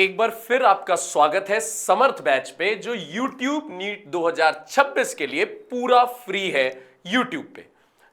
एक बार फिर आपका स्वागत है समर्थ बैच पे, जो YouTube नीट 2026 के लिए पूरा फ्री है YouTube पे।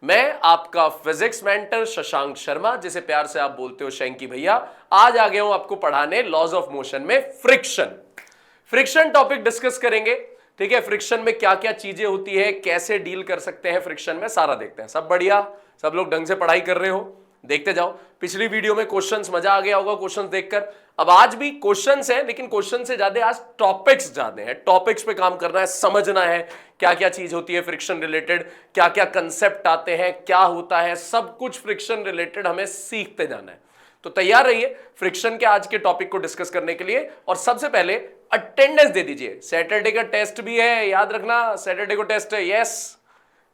मैं आपका फिजिक्स मेंटर शशांक शर्मा, जिसे प्यार से आप बोलते हो शैंकी भैया, आज आ गया हूं आपको पढ़ाने लॉज ऑफ मोशन में फ्रिक्शन टॉपिक डिस्कस करेंगे। ठीक है, फ्रिक्शन में क्या क्या चीजें होती है, कैसे डील कर सकते हैं फ्रिक्शन में, सारा देखते हैं। सब बढ़िया, सब लोग ढंग से पढ़ाई कर रहे हो, देखते जाओ। पिछली वीडियो में क्वेश्चंस, मजा आ गया होगा क्वेश्चंस देखकर। अब आज भी क्वेश्चंस हैं, लेकिन क्वेश्चन से ज्यादा आज टॉपिक्स ज्यादा हैं। टॉपिक्स पे काम करना है, समझना है क्या क्या चीज होती है फ्रिक्शन रिलेटेड, क्या क्या कंसेप्ट आते हैं, क्या होता है, सब कुछ फ्रिक्शन रिलेटेड हमें सीखते जाना है। तो तैयार रहिए फ्रिक्शन के आज के टॉपिक को डिस्कस करने के लिए। और सबसे पहले अटेंडेंस दे दीजिए, सैटरडे का टेस्ट भी है, याद रखना सैटरडे को टेस्ट है। यस,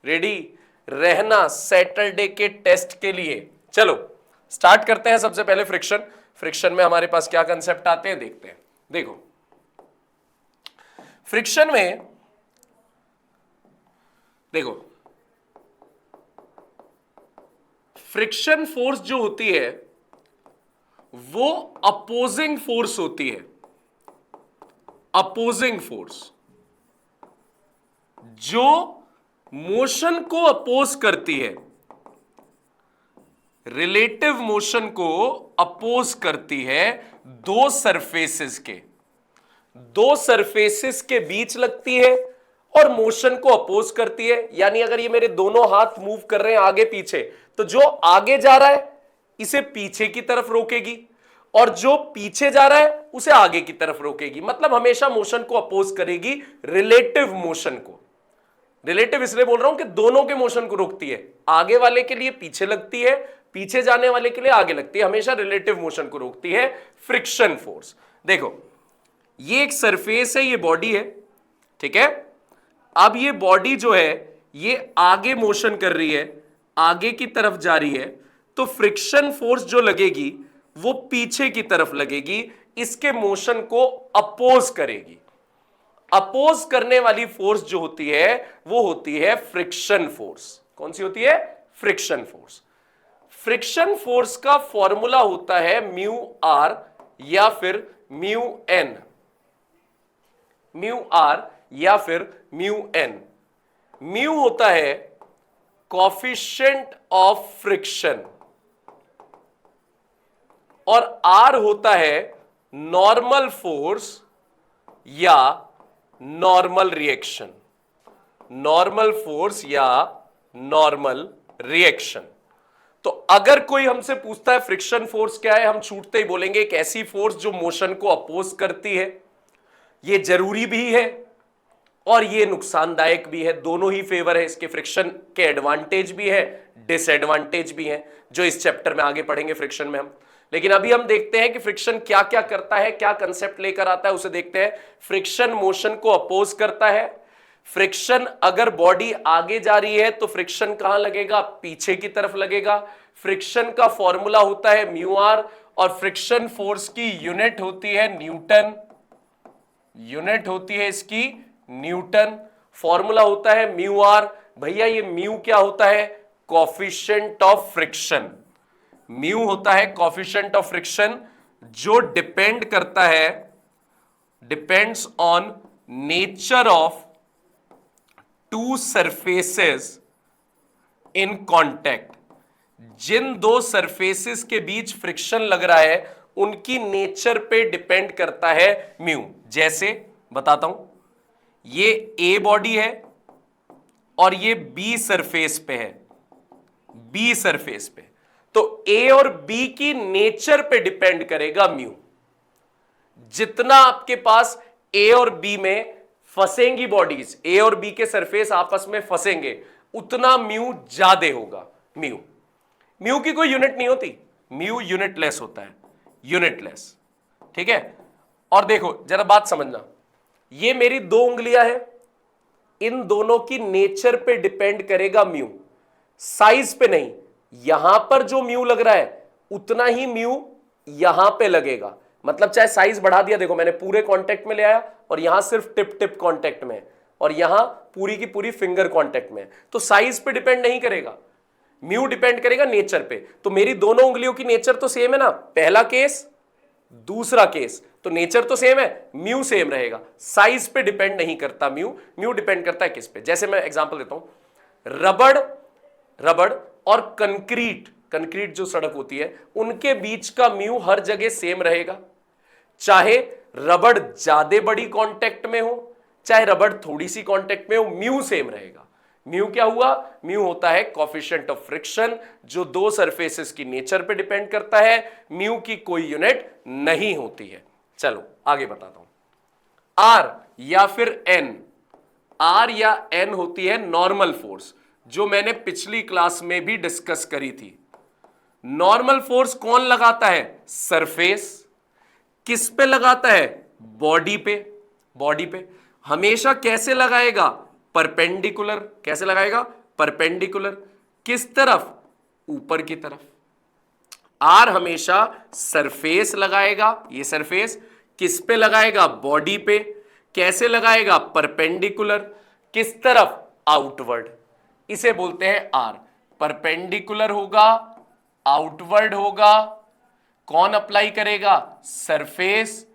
रेडी रहना सैटरडे के टेस्ट के लिए। चलो स्टार्ट करते हैं। सबसे पहले फ्रिक्शन में हमारे पास क्या कंसेप्ट आते हैं देखते हैं। देखो, फ्रिक्शन में देखो, फ्रिक्शन फोर्स जो होती है वो अपोजिंग फोर्स होती है। अपोजिंग फोर्स जो मोशन को अपोज करती है, रिलेटिव मोशन को अपोज करती है दो सरफेसेस के बीच लगती है और मोशन को अपोज करती है। यानी अगर ये मेरे दोनों हाथ मूव कर रहे हैं आगे पीछे, तो जो आगे जा रहा है इसे पीछे की तरफ रोकेगी और जो पीछे जा रहा है उसे आगे की तरफ रोकेगी। मतलब हमेशा मोशन को अपोज करेगी रिलेटिव मोशन को। रिलेटिव इसलिए बोल रहा हूं कि दोनों के मोशन को रोकती है, आगे वाले के लिए पीछे लगती है, पीछे जाने वाले के लिए आगे लगती है, हमेशा रिलेटिव मोशन को रोकती है फ्रिक्शन फोर्स। देखो, ये एक सरफेस है, ये बॉडी है, ठीक है। अब ये बॉडी जो है ये आगे मोशन कर रही है, आगे की तरफ जा रही है, तो फ्रिक्शन फोर्स जो लगेगी वो पीछे की तरफ लगेगी, इसके मोशन को अपोज करेगी। अपोज करने वाली फोर्स जो होती है वो होती है फ्रिक्शन फोर्स। कौन सी होती है? Friction force. फ्रिक्शन फोर्स का फॉर्मूला होता है म्यू आर या फिर म्यू एन। म्यू आर या फिर म्यू एन। म्यू होता है कॉफिशिएंट ऑफ फ्रिक्शन और आर होता है नॉर्मल फोर्स या नॉर्मल रिएक्शन। नॉर्मल फोर्स या नॉर्मल रिएक्शन। तो अगर कोई हमसे पूछता है फ्रिक्शन फोर्स क्या है, हम छूटते ही बोलेंगे एक ऐसी फोर्स जो मोशन को अपोज करती है। ये जरूरी भी है और ये नुकसानदायक भी है, दोनों ही फेवर है इसके। फ्रिक्शन के एडवांटेज भी है, डिसएडवांटेज भी है, जो इस चैप्टर में आगे पढ़ेंगे फ्रिक्शन में हम। लेकिन अभी हम देखते हैं कि फ्रिक्शन क्या क्या करता है, क्या कंसेप्ट लेकर आता है, उसे देखते हैं। फ्रिक्शन मोशन को अपोज करता है। फ्रिक्शन अगर बॉडी आगे जा रही है तो फ्रिक्शन कहां लगेगा? पीछे की तरफ लगेगा। फ्रिक्शन का फॉर्मूला होता है म्यू आर और फ्रिक्शन फोर्स की यूनिट होती है न्यूटन। यूनिट होती है इसकी न्यूटन। फॉर्मूला होता है म्यू आर। भैया ये म्यू क्या होता है? Coefficient of friction. म्यू होता है कॉफिशिएंट ऑफ फ्रिक्शन जो डिपेंड करता है, depends on nature of two surfaces in contact. जिन दो सरफेसेस के बीच फ्रिक्शन लग रहा है उनकी नेचर पे डिपेंड करता है म्यू। जैसे बताता हूं, ये ए बॉडी है और ये बी सरफेस पे है। बी सरफेस पे तो ए और बी की नेचर पे डिपेंड करेगा म्यू। जितना आपके पास ए और बी में फंसेंगी बॉडीज, ए और बी के सरफेस आपस में फंसेंगे, उतना म्यू ज्यादा होगा। म्यू की कोई यूनिट नहीं होती, म्यू यूनिटलेस होता है, यूनिटलेस, ठीक है। और देखो जरा बात समझना, ये मेरी दो उंगलियां हैं, इन दोनों की नेचर पे डिपेंड करेगा म्यू, साइज पे नहीं। यहां पर जो म्यू लग रहा है उतना ही म्यू यहां पे लगेगा। मतलब चाहे साइज बढ़ा दिया, देखो मैंने पूरे कांटेक्ट में ले आया और यहां सिर्फ टिप टिप कांटेक्ट में है और यहां पूरी की पूरी फिंगर कांटेक्ट में है, तो साइज पे डिपेंड नहीं करेगा, म्यू डिपेंड करेगा नेचर पे। तो मेरी दोनों उंगलियों की नेचर तो सेम है ना, पहला केस दूसरा केस। तो नेचर तो सेम है, म्यू सेम रहेगा, साइज पे डिपेंड नहीं करता म्यू, म्यू डिपेंड करता है किस पे। जैसे मैं एग्जांपल देता हूं, रबड़ रबड़ और कंक्रीट, कंक्रीट जो सड़क होती है उनके बीच का म्यू हर जगह सेम रहेगा, चाहे रबड़ ज्यादा बड़ी कांटेक्ट में हो चाहे रबड़ थोड़ी सी कांटेक्ट में हो, म्यू सेम रहेगा। म्यू क्या हुआ? म्यू होता है कोफिशिएंट ऑफ फ्रिक्शन, जो दो सरफेसेस की नेचर पे डिपेंड करता है, म्यू की कोई यूनिट नहीं होती है। चलो आगे बताता हूं। आर या फिर एन, आर या एन होती है नॉर्मल फोर्स, जो मैंने पिछली क्लास में भी डिस्कस करी थी। नॉर्मल फोर्स कौन लगाता है? सरफेस। किस पे लगाता है? बॉडी पे। बॉडी पे हमेशा कैसे लगाएगा? परपेंडिकुलर। कैसे लगाएगा? परपेंडिकुलर। किस तरफ? ऊपर की तरफ। आर हमेशा सरफेस लगाएगा, ये सरफेस किस पे लगाएगा? बॉडी पे। कैसे लगाएगा? परपेंडिकुलर। किस तरफ? आउटवर्ड। इसे बोलते हैं आर। परपेंडिकुलर होगा, आउटवर्ड होगा। कौन अप्लाई करेगा? सरफेस।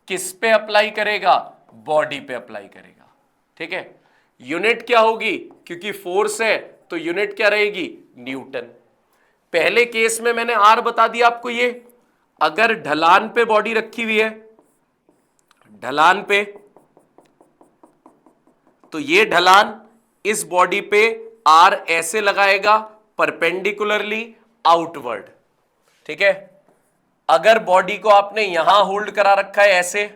किस पे अप्लाई करेगा? बॉडी पे अप्लाई करेगा। ठीक है, यूनिट क्या होगी? क्योंकि फोर्स है तो यूनिट क्या रहेगी? न्यूटन। पहले केस में मैंने आर बता दिया आपको। ये अगर ढलान पे बॉडी रखी हुई है, ढलान पे, तो ये ढलान इस बॉडी पे आर ऐसे लगाएगा, परपेंडिकुलरली आउटवर्ड। ठीक है, अगर बॉडी को आपने यहां होल्ड करा रखा है ऐसे,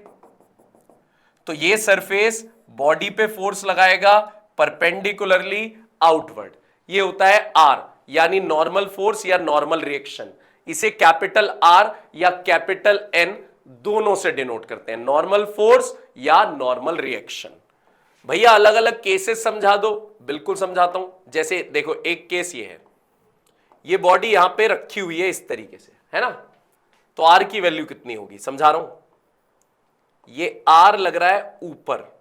तो ये सरफेस बॉडी पे फोर्स लगाएगा परपेंडिकुलरली आउटवर्ड। ये होता है आर, यानी नॉर्मल फोर्स या नॉर्मल रिएक्शन। इसे कैपिटल आर या कैपिटल एन दोनों से डिनोट करते हैं, नॉर्मल फोर्स या नॉर्मल रिएक्शन। भैया अलग अलग केसेस समझा दो, बिल्कुल समझाता हूं। जैसे देखो, एक केस ये है, ये बॉडी यहां पे रखी हुई है इस तरीके से, है ना, तो आर की वैल्यू कितनी होगी? समझा रहा हूं। ये आर लग रहा है ऊपर,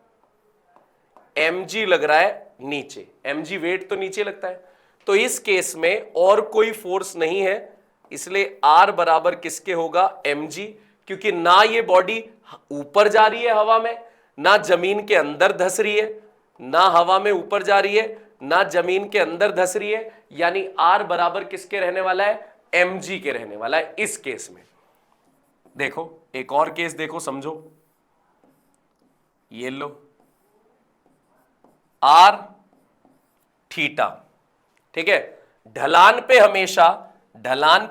mg लग रहा है नीचे। mg वेट तो नीचे लगता है, तो इस केस में और कोई फोर्स नहीं है, इसलिए r बराबर किसके होगा? mg। क्योंकि ना ये बॉडी ऊपर जा रही है हवा में, ना जमीन के अंदर धस रही है, ना हवा में ऊपर जा रही है, ना जमीन के अंदर धस रही है, यानी r बराबर किसके रहने वाला है? mg के रहने वाला है इस केस में। देखो एक और केस देखो, समझो। ये लो, आर थीटा। ठीक है, ढलान पे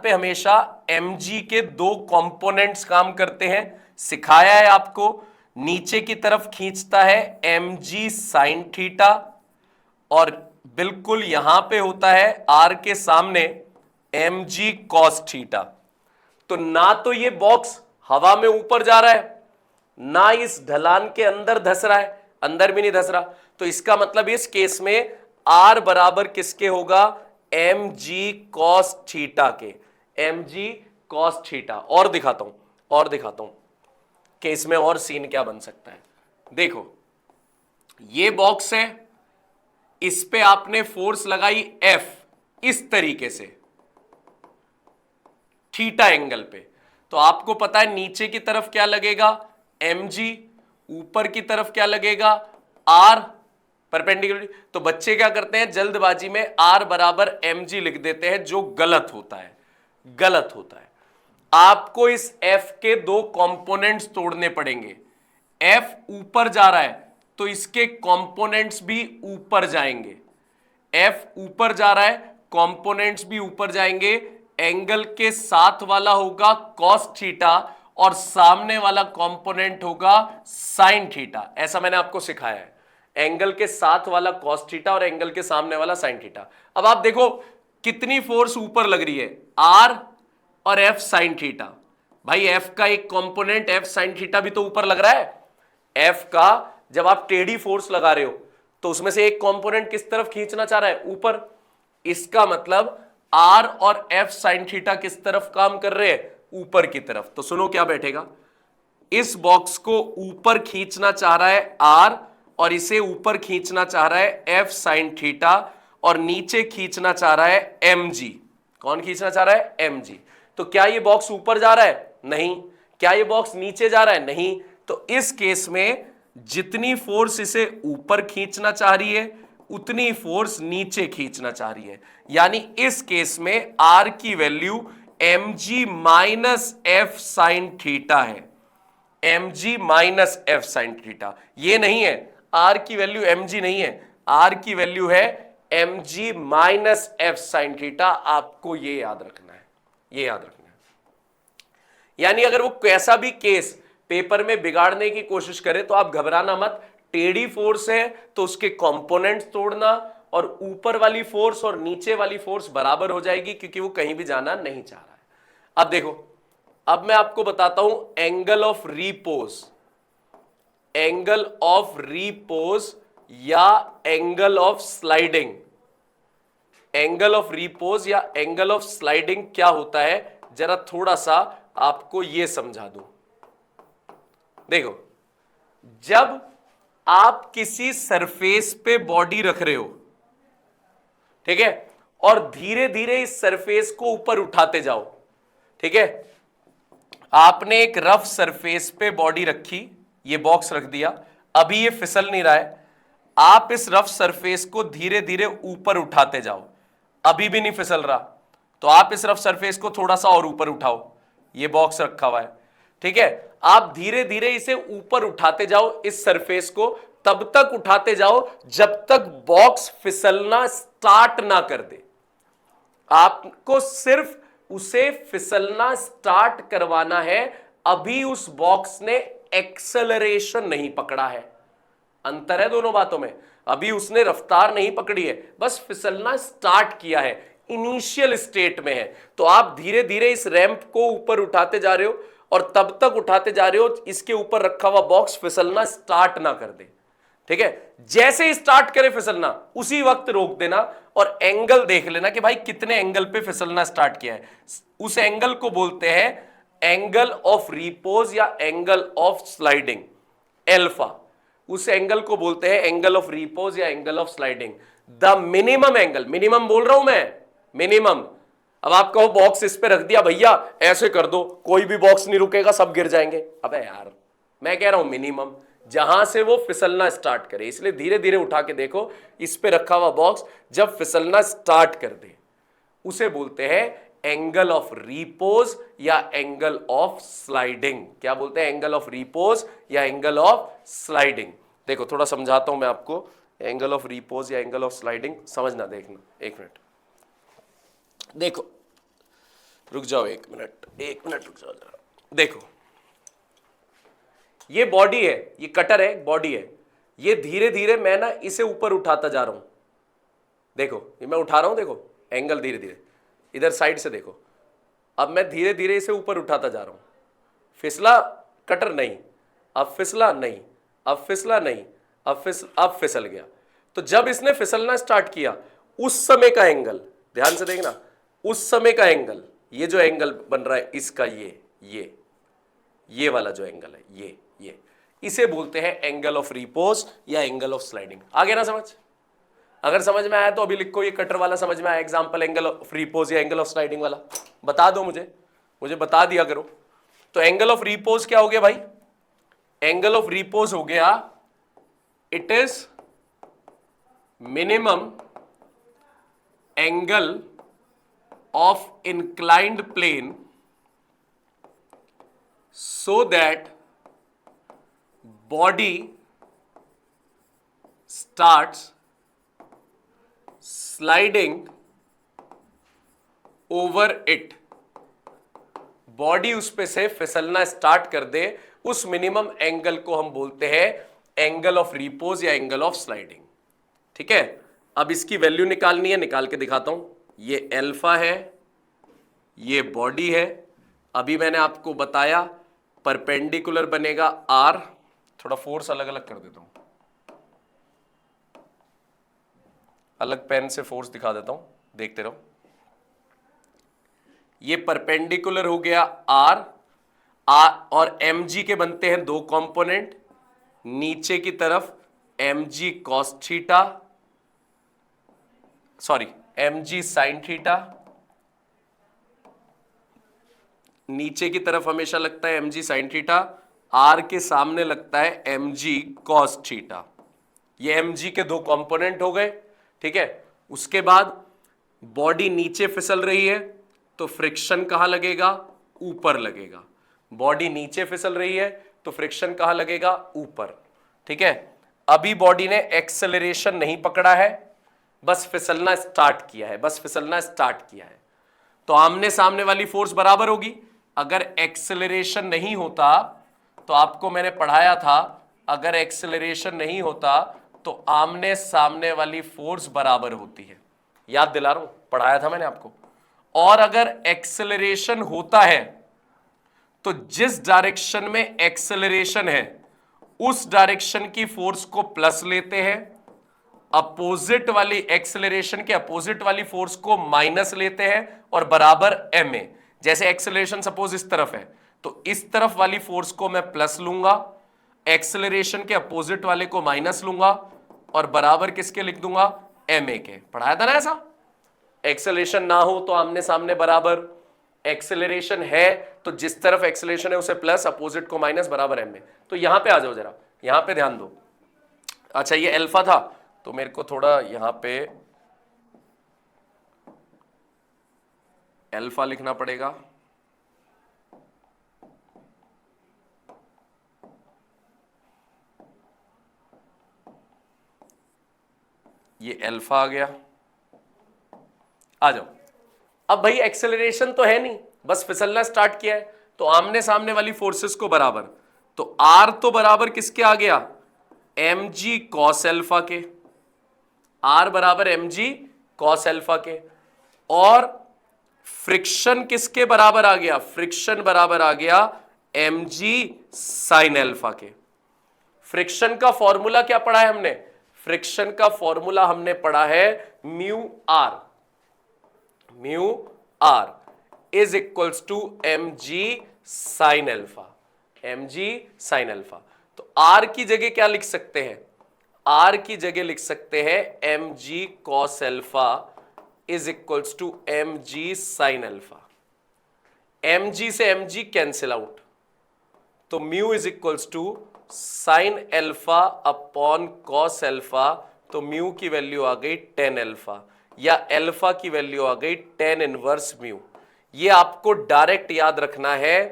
हमेशा mg के दो कंपोनेंट्स काम करते हैं, सिखाया है आपको। नीचे की तरफ खींचता है mg साइन थीटा, और बिल्कुल यहां पे होता है r के सामने mg कॉस थीटा। तो ना तो ये बॉक्स हवा में ऊपर जा रहा है, ना इस ढलान के अंदर धस रहा है, अंदर भी नहीं धस रहा। तो इसका मतलब इस केस में R बराबर किसके होगा? mg cos थीटा के, mg cos थीटा। और दिखाता हूं केस में और सीन क्या बन सकता है। देखो ये बॉक्स है, इस पे आपने फोर्स लगाई F इस तरीके से थीटा एंगल पे, तो आपको पता है नीचे की तरफ क्या लगेगा? mg। ऊपर की तरफ क्या लगेगा? r perpendicular. तो बच्चे क्या करते हैं, जल्दबाजी में r बराबर mg लिख देते हैं, जो गलत होता है, गलत होता है। आपको इस f के दो कंपोनेंट्स तोड़ने पड़ेंगे। f ऊपर जा रहा है तो इसके कंपोनेंट्स भी ऊपर जाएंगे, f ऊपर जा रहा है, कंपोनेंट्स भी ऊपर जाएंगे। एंगल के साथ वाला होगा cos थीटा और सामने वाला कंपोनेंट होगा sin थीटा। ऐसा मैंने आपको सिखाया है, एंगल के साथ वाला cos थीटा और एंगल के सामने वाला sin थीटा। अब आप देखो कितनी फोर्स ऊपर लग रही है, R और F sin थीटा। भाई F का एक कंपोनेंट F sin थीटा भी तो ऊपर लग रहा है। F का जब आप टेढ़ी फोर्स लगा रहे हो तो उसमें से एक कंपोनेंट किस तरफ खींचना चाह रहा है? ऊपर। इसका मतलब R और F sin थीटा किस तरफ काम कर रहे हैं? ऊपर की तरफ। तो सुनो क्या बैठेगा, इस बॉक्स को ऊपर खींचना चाह रहा है R और इसे ऊपर खींचना चाह रहा है F sin थीटा, और नीचे खींचना चाह रहा है mg। कौन खींचना चाह रहा है? mg। तो क्या ये बॉक्स ऊपर जा रहा है? नहीं, क्या ये बॉक्स नीचे जा रहा है? नहीं। तो इस केस में जितनी फोर्स इसे ऊपर खींचना चाह रही है उतनी फोर्स नीचे खींचना चाह रही है, यानी इस केस में आर की value mg minus F sine theta है। mg minus F sine theta, ये नहीं है, आर की वैल्यू mg नहीं है, आर की वैल्यू है mg minus F sine theta. आपको ये याद रखना है, ये याद रखना है। यानी अगर वो कैसा भी केस पेपर में बिगाड़ने की कोशिश करे तो आप घबराना मत। टेढ़ी फोर्स है तो उसके कंपोनेंट्स तोड़ना, और ऊपर वाली फोर्स और नीचे वाली फोर्स बराबर हो जाएगी क्योंकि वो कहीं भी जाना नहीं चाह रहा है। अब देखो, अब मैं आपको बताता हूं angle of repose, angle of repose या angle of sliding. Angle of repose या एंगल ऑफ स्लाइडिंग क्या होता है, जरा थोड़ा सा आपको यह समझा दूं। देखो, जब आप किसी सरफेस पे बॉडी रख रहे हो, ठीक है, और धीरे धीरे इस सरफेस को ऊपर उठाते जाओ, ठीक है, आपने एक रफ सरफेस पे बॉडी रखी, ये बॉक्स रख दिया, अभी ये फिसल नहीं रहा है, आप इस रफ सरफेस को धीरे धीरे ऊपर उठाते जाओ, अभी भी नहीं फिसल रहा, तो आप इस रफ सरफेस को थोड़ा सा और ऊपर उठाओ, ये बॉक्स रखा हुआ है, ठीक है, आप धीरे धीरे इसे ऊपर उठाते जाओ, इस सरफेस को तब तक उठाते जाओ जब तक बॉक्स फिसलना स्टार्ट ना कर दे। आपको सिर्फ उसे फिसलना स्टार्ट करवाना है, अभी उस बॉक्स ने एक्सेलरेशन नहीं पकड़ा है। अंतर है दोनों बातों में, अभी उसने रफ्तार नहीं पकड़ी है, बस फिसलना स्टार्ट किया है, इनिशियल स्टेट में है। तो आप धीरे धीरे इस रैंप को ऊपर उठाते जा रहे हो और तब तक उठाते जा रहे हो इसके ऊपर रखा हुआ बॉक्स फिसलना स्टार्ट ना कर दे, ठीक है। जैसे ही स्टार्ट करे फिसलना उसी वक्त रोक देना और एंगल देख लेना कि भाई कितने एंगल पे फिसलना स्टार्ट किया है। उस एंगल को बोलते हैं एंगल ऑफ रिपोज या एंगल ऑफ स्लाइडिंग, एल्फा। उस एंगल को बोलते हैं एंगल ऑफ रिपोज या angle of sliding. The minimum angle, minimum बोल रहा हूं मैं, मिनिमम। अब आप कहो बॉक्स इस पे रख दिया, भैया ऐसे कर दो कोई भी बॉक्स नहीं रुकेगा, सब गिर जाएंगे। अबे यार, मैं कह रहा हूं मिनिमम, जहां से वो फिसलना स्टार्ट करे, इसलिए धीरे धीरे उठा के देखो, इस पे रखा हुआ बॉक्स जब फिसलना स्टार्ट कर दे उसे बोलते हैं एंगल ऑफ रिपोज या एंगल ऑफ स्लाइडिंग। क्या बोलते हैं? एंगल ऑफ रिपोज या एंगल ऑफ स्लाइडिंग। देखो थोड़ा समझाता हूं मैं आपको, एंगल ऑफ रिपोज या एंगल ऑफ स्लाइडिंग समझना, देखना, एक मिनट देखो, रुक जाओ एक मिनट रुक जाओ जरा। देखो, ये बॉडी है, ये कटर है, बॉडी है, ये धीरे धीरे मैं ना इसे ऊपर उठाता जा रहा हूं। देखो ये मैं उठा रहा हूं, देखो एंगल धीरे धीरे, इधर साइड से देखो, अब मैं धीरे धीरे इसे ऊपर उठाता जा रहा हूं। फिसला कटर नहीं, अब फिसला नहीं, अब फिसला नहीं, अब फिसल गया। तो जब इसने फिसलना स्टार्ट किया उस समय का एंगल, ध्यान से देखना, उस समय का एंगल, ये जो एंगल बन रहा है इसका, ये वाला जो एंगल है, ये इसे बोलते हैं एंगल ऑफ रिपोज या एंगल ऑफ स्लाइडिंग। आगे ना समझ? अगर समझ में आया तो अभी लिखो, ये कटर वाला समझ में आया, एग्जांपल एंगल ऑफ रिपोज या एंगल ऑफ स्लाइडिंग वाला बता दो मुझे बता दिया करो। तो एंगल ऑफ रिपोज क्या हो गया भाई? एंगल ऑफ रिपोज हो गया, it is minimum angle of inclined plane so that body starts sliding over it। Body उस पे से फिसलना स्टार्ट कर दे, उस मिनिमम एंगल को हम बोलते हैं एंगल ऑफ रिपोज या एंगल ऑफ स्लाइडिंग, ठीक है। अब इसकी वैल्यू निकालनी है, निकाल के दिखाता हूं। ये एल्फा है, ये बॉडी है। अभी मैंने आपको बताया परपेंडिकुलर बनेगा आर, थोड़ा फोर्स अलग अलग कर देता हूं, अलग पेन से फोर्स दिखा देता हूं, देखते रहो। ये परपेंडिकुलर हो गया आर और mg के बनते हैं दो कंपोनेंट, नीचे की तरफ mg cos theta, sorry mg sin theta, नीचे की तरफ हमेशा लगता है mg sin थीटा, r के सामने लगता है mg cos थीटा। ये mg के दो कंपोनेंट हो गए, ठीक है। उसके बाद बॉडी नीचे फिसल रही है तो फ्रिक्शन कहां लगेगा, ऊपर लगेगा। बॉडी नीचे फिसल रही है तो फ्रिक्शन कहां लगेगा, ऊपर, ठीक है। अभी बॉडी ने एक्सेलरेशन नहीं पकड़ा है, बस फिसलना स्टार्ट किया है, बस फिसलना स्टार्ट किया है, तो आमने सामने वाली फोर्स बराबर होगी। अगर एक्सेलरेशन नहीं होता तो आपको मैंने पढ़ाया था, अगर एक्सेलरेशन नहीं होता तो आमने सामने वाली फोर्स बराबर होती है, याद दिला रहा हूं, पढ़ाया था मैंने आपको। और अगर एक्सेलरेशन होता है तो जिस डायरेक्शन में एक्सेलरेशन है उस डायरेक्शन की फोर्स को प्लस लेते हैं, अपोजिट वाली एक्सेलरेशन के अपोजिट वाली फोर्स को माइनस लेते हैं और बराबर एम ए। जैसे एक्सेलरेशन सपोज इस तरफ है तो इस तरफ वाली फोर्स को मैं प्लस लूंगा, एक्सेलरेशन के अपोजिट वाले को माइनस लूंगा और बराबर किसके लिख दूंगा, एम ए के। पढ़ाया था ना ऐसा। एक्सेलरेशन ना हो तो आमने सामने बराबर, एक्सेलरेशन है तो जिस तरफ एक्सेलरेशन है उसे प्लस, अपोजिट को माइनस, बराबर एम ए। तो यहां पे आ जाओ जरा, यहां पे ध्यान दो। अच्छा ये अल्फा था तो मेरे को थोड़ा यहां पे अल्फा लिखना पड़ेगा। ये अल्फा आ गया, आ जाओ। अब भाई एक्सेलरेशन तो है नहीं, बस फिसलना स्टार्ट किया है, तो आमने सामने वाली फोर्सेस को बराबर, तो आर तो बराबर किसके आ गया, एम जी कॉस एल्फा के, आर बराबर एम जी कॉस एल्फा के। और फ्रिक्शन किसके बराबर आ गया, फ्रिक्शन बराबर आ गया एम जी साइन एल्फा के। फ्रिक्शन का फॉर्मूला क्या पढ़ा है हमने, फ्रिक्शन का फॉर्मूला हमने पढ़ा है mu R, mu R is equals to M G sine alpha, M G sine alpha. तो आर की जगह क्या लिख सकते हैं, आर की जगह लिख सकते हैं M G cos alpha is equals to M G sine alpha. M G से एम जी कैंसिल आउट, तो mu is equals to sine alpha upon cos alpha, तो म्यू की वैल्यू आ गई 10 एल्फा, या एल्फा की वैल्यू आ गई 10 इनवर्स म्यू। ये आपको डायरेक्ट याद रखना है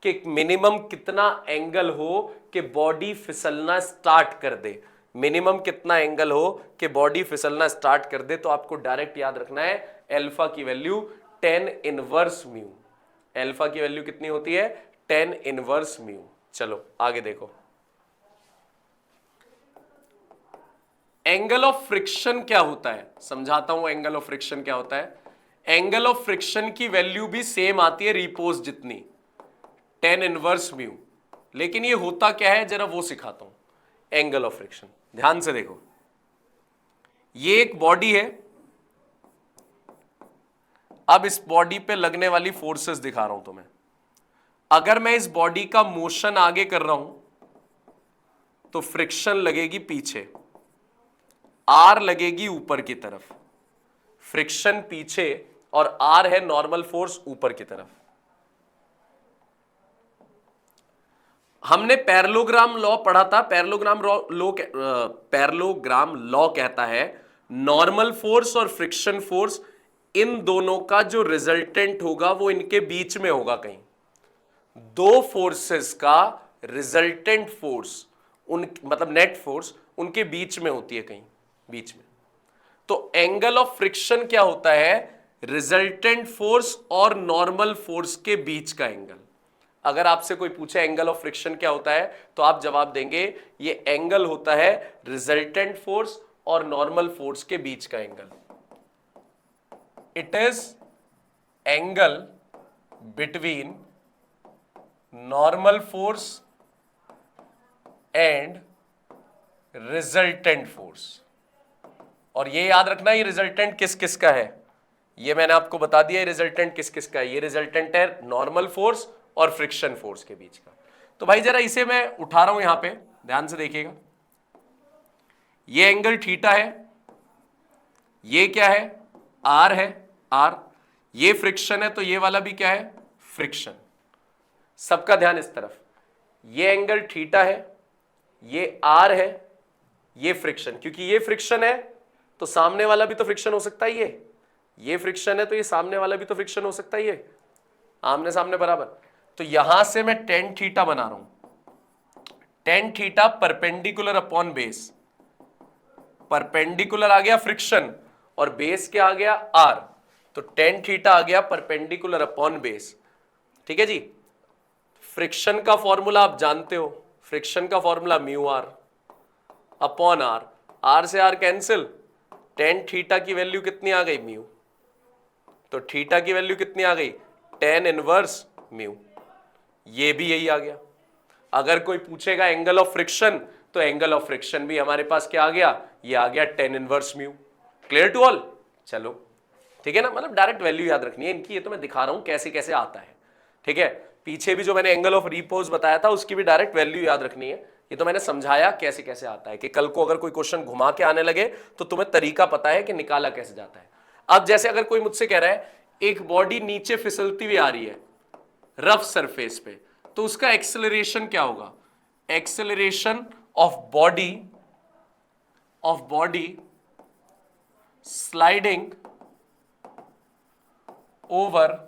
कि मिनिमम कितना एंगल हो कि बॉडी फिसलना स्टार्ट कर दे, मिनिमम कितना एंगल हो कि बॉडी फिसलना स्टार्ट कर दे, तो आपको डायरेक्ट याद रखना है एल्फा की वैल्यू 10 इनवर्स म्यू। एल्फा की वैल्यू कितनी होती है, 10 इनवर्स म्यू। चलो आगे देखो, एंगल ऑफ फ्रिक्शन क्या होता है, समझाता हूं एंगल ऑफ फ्रिक्शन क्या होता है। एंगल ऑफ फ्रिक्शन की वैल्यू भी सेम आती है रिपोज जितनी, 10 इनवर्स म्यू, लेकिन ये होता क्या है जरा वो सिखाता हूं। एंगल ऑफ फ्रिक्शन ध्यान से देखो, ये एक बॉडी है, अब इस बॉडी पे लगने वाली फोर्सेस दिखा रहा हूं तुम्हें। अगर मैं इस बॉडी का मोशन आगे कर रहा हूं तो फ्रिक्शन लगेगी पीछे, आर लगेगी ऊपर की तरफ, फ्रिक्शन पीछे और आर है नॉर्मल फोर्स ऊपर की तरफ। हमने पैरेललोग्राम लॉ पढ़ा था, पैरेललोग्राम लॉ कहता है नॉर्मल फोर्स और फ्रिक्शन फोर्स, इन दोनों का जो रिजल्टेंट होगा वो इनके बीच में होगा कहीं। दो फोर्सेस का रिजल्टेंट फोर्स उन मतलब नेट फोर्स उनके बीच में होती है कहीं बीच में। तो एंगल ऑफ फ्रिक्शन क्या होता है, रिजल्टेंट फोर्स और नॉर्मल फोर्स के बीच का एंगल। अगर आपसे कोई पूछे एंगल ऑफ फ्रिक्शन क्या होता है तो आप जवाब देंगे ये एंगल होता है रिजल्टेंट फोर्स और नॉर्मल फोर्स के बीच का angle. It is angle between normal force and resultant force. और ये याद रखना ये रिजल्टेंट किस किस का है, ये मैंने आपको बता दिया ये रिजल्टेंट किस किस का है। ये रिजल्टेंट है नॉर्मल फोर्स और फ्रिक्शन फोर्स के बीच का। तो भाई जरा इसे मैं उठा रहा हूं यहां पे, ध्यान से देखिएगा। ये एंगल थीटा है, ये क्या है, आर है, आर। ये फ्रिक्शन है तो ये वाला भी क्या है, फ्रिक्शन। सबका ध्यान इस तरफ, ये एंगल थीटा है, ये आर है, ये फ्रिक्शन, क्योंकि ये फ्रिक्शन है तो सामने वाला भी तो फ्रिक्शन हो सकता है, ये फ्रिक्शन है तो ये सामने वाला भी तो फ्रिक्शन हो सकता है, ये आमने सामने बराबर। तो यहां से मैं टेन थीटा बना रहा हूं, tan theta perpendicular upon base, perpendicular आ गया फ्रिक्शन और बेस क्या आ गया आर, तो टेन थीटा आ गया परपेंडिकुलर अपॉन बेस। ठीक है जी, फ्रिक्शन का फॉर्मूला आप जानते हो, फ्रिक्शन का formula mu R upon R, R से आर कैंसिल, टेन थीटा की वैल्यू कितनी आ गई म्यू, तो थीटा की वैल्यू कितनी आ गई टेन इनवर्स म्यू, ये भी यही आ गया। अगर कोई पूछेगा एंगल ऑफ फ्रिक्शन, तो एंगल ऑफ फ्रिक्शन भी हमारे पास क्या आ गया, ये आ गया tan inverse mu. Clear to all? चलो ठीक है ना, मतलब डायरेक्ट वैल्यू याद रखनी है इनकी, ये तो मैं दिखा रहा हूं कैसे कैसे आता है। ठीक है, पीछे भी जो मैंने एंगल ऑफ रिपोज बताया था उसकी भी डायरेक्ट वैल्यू याद रखनी है, ये तो मैंने समझाया कैसे कैसे आता है, कि कल को अगर कोई क्वेश्चन घुमा के आने लगे तो तुम्हें तरीका पता है कि निकाला कैसे जाता है। अब जैसे अगर कोई मुझसे कह रहा है एक बॉडी नीचे फिसलती हुई आ रही है रफ सरफेस पे, तो उसका एक्सेलरेशन क्या होगा, acceleration of body sliding over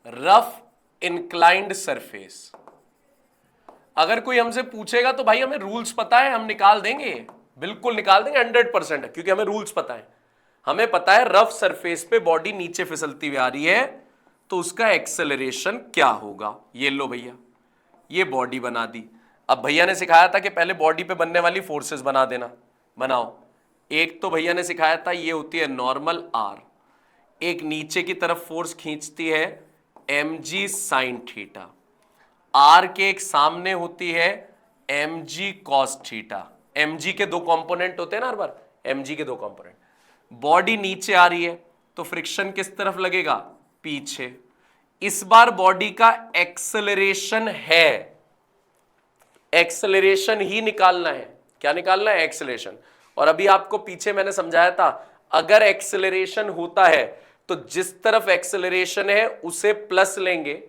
rough inclined surface. अगर कोई हमसे पूछेगा तो भाई हमें रूल्स पता है, हम निकाल देंगे, बिल्कुल निकाल देंगे 100%, क्योंकि हमें रूल्स पता है। हमें पता है रफ सरफेस पे बॉडी नीचे फिसलती हुई आ रही है तो उसका एक्सेलरेशन क्या होगा। ये लो भैया, ये बॉडी बना दी। अब भैया ने सिखाया था कि पहले बॉडी पे बनने वाली फोर्सेस बना देना, बनाओ। एक तो भैया ने सिखाया था ये होती है नॉर्मल आर, एक नीचे की तरफ फोर्स खींचती है mg साइन थीटा, आर के एक सामने होती है mg कॉस थीटा। mg के दो कंपोनेंट होते हैं ना हर बार, mg के दो कंपोनेंट। बॉडी नीचे आ रही है तो फ्रिक्शन किस तरफ लगेगा, पीछे। इस बार बॉडी का एक्सेलरेशन है, एक्सेलरेशन ही निकालना है। क्या निकालना है, एक्सेलरेशन। और अभी आपको पीछे मैंने समझाया था, अगर एक्सेलरेशन होता है तो जिस तरफ एक्सेलरेशन है उसे प्लस लेंगे,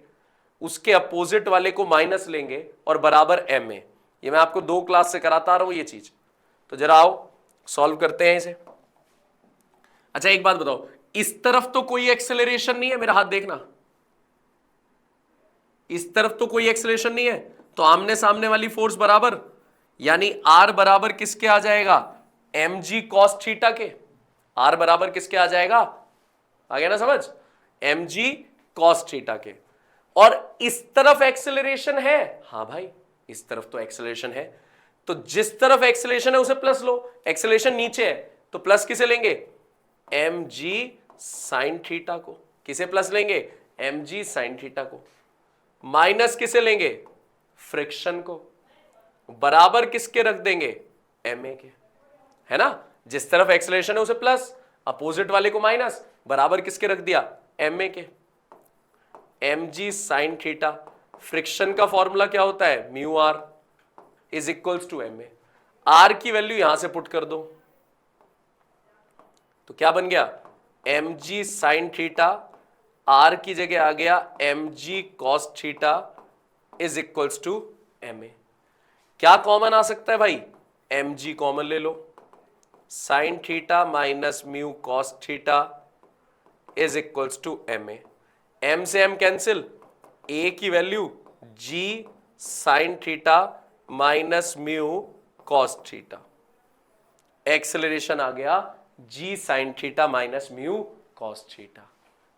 उसके अपोजिट वाले को माइनस लेंगे और बराबर एम ए। ये मैं आपको 2 क्लास से कराता आ रहा हूं ये चीज। तो जरा आओ सॉल्व करते हैं इसे। अच्छा एक बात बताओ, इस तरफ तो कोई एक्सेलरेशन नहीं है, मेरा हाथ देखना, इस तरफ तो कोई एक्सेलरेशन नहीं है, तो आमने सामने वाली फोर्स बराबर, यानी आर बराबर किसके आ जाएगा, mg cos थीटा के। आर बराबर किसके आ जाएगा, आ गया ना समझ, mg cos थीटा के। और इस तरफ एक्सेलरेशन है, हाँ भाई इस तरफ तो एक्सेलरेशन है, तो जिस तरफ एक्सेलरेशन है उसे प्लस लो। एक्सेलरेशन नीचे है तो प्लस किसे लेंगे, mg sin थीटा को। किसे प्लस लेंगे, mg sin थीटा को। माइनस किसे लेंगे, फ्रिक्शन को। बराबर किसके रख देंगे, ma के, है ना। जिस तरफ एक्सेलरेशन है उसे प्लस, अपोजिट वाले को माइनस, बराबर किसके रख दिया, ma के। mg sin थीटा, फ्रिक्शन का फॉर्मूला क्या होता है, mu R is equals to ma। R की वैल्यू यहां से पुट कर दो, तो क्या बन गया, mg sin थीटा, आर की जगह आ गया mg cos theta is equals to ma। क्या कॉमन आ सकता है भाई, mg कॉमन ले लो, sin theta minus mu cos theta is equals to ma। m से m कैंसिल, a की value g sin theta minus mu cos theta, acceleration आ गया g sin theta minus mu cos theta.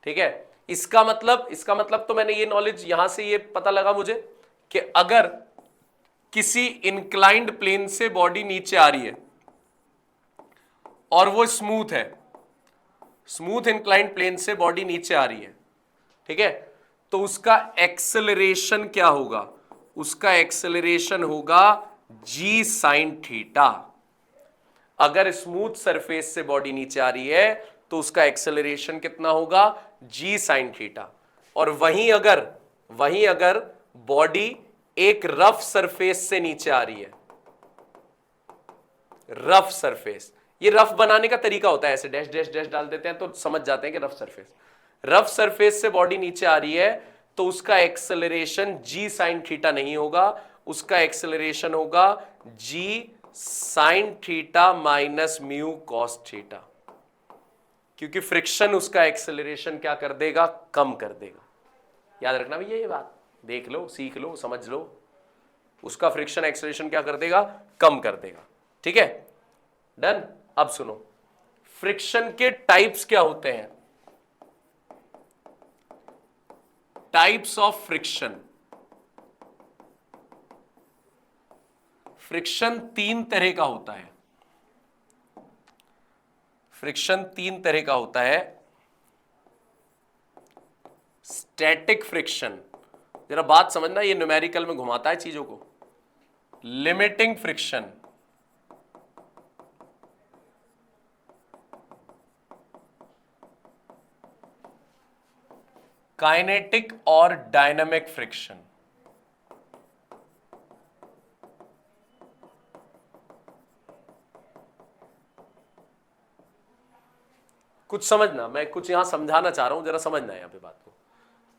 ठीक है, इसका मतलब तो मैंने ये नॉलेज यहां से ये पता लगा मुझे कि अगर किसी इंक्लाइंड प्लेन से बॉडी नीचे आ रही है और वो स्मूथ है, स्मूथ इंक्लाइंड प्लेन से बॉडी नीचे आ रही है, ठीक है, तो उसका एक्सेलरेशन क्या होगा, उसका एक्सेलरेशन होगा g sin थीटा। अगर स्मूथ सरफेस से बॉडी नीचे आ रही है तो उसका एक्सेलरेशन कितना होगा, g sin थीटा। और वहीं अगर बॉडी एक रफ सरफेस से नीचे आ रही है, रफ सरफेस, ये रफ बनाने का तरीका होता है, ऐसे डैश डैश डैश डाल देते हैं तो समझ जाते हैं कि रफ सरफेस से बॉडी नीचे आ रही है, तो उसका एक्सेलरेशन जी साइन थीटा नहीं होगा, उसका एक्सेलरेशन होगा g sine theta minus mu cos theta, क्योंकि फ्रिक्शन उसका एक्सेलरेशन क्या कर देगा, कम कर देगा। याद रखना भैया ये बात, देख लो, सीख लो, समझ लो, उसका फ्रिक्शन एक्सेलरेशन क्या कर देगा, कम कर देगा। ठीक है, डन। अब सुनो, फ्रिक्शन के टाइप्स क्या होते हैं, टाइप्स ऑफ फ्रिक्शन। फ्रिक्शन तीन तरह का होता है, फ्रिक्शन तीन तरह का होता है। स्टैटिक फ्रिक्शन, जरा बात समझना, ये न्यूमेरिकल में घुमाता है चीजों को। लिमिटिंग फ्रिक्शन, काइनेटिक और डायनामिक फ्रिक्शन। कुछ समझना, मैं कुछ यहां समझाना चाह रहा हूं, जरा समझना है यहां पे बात को।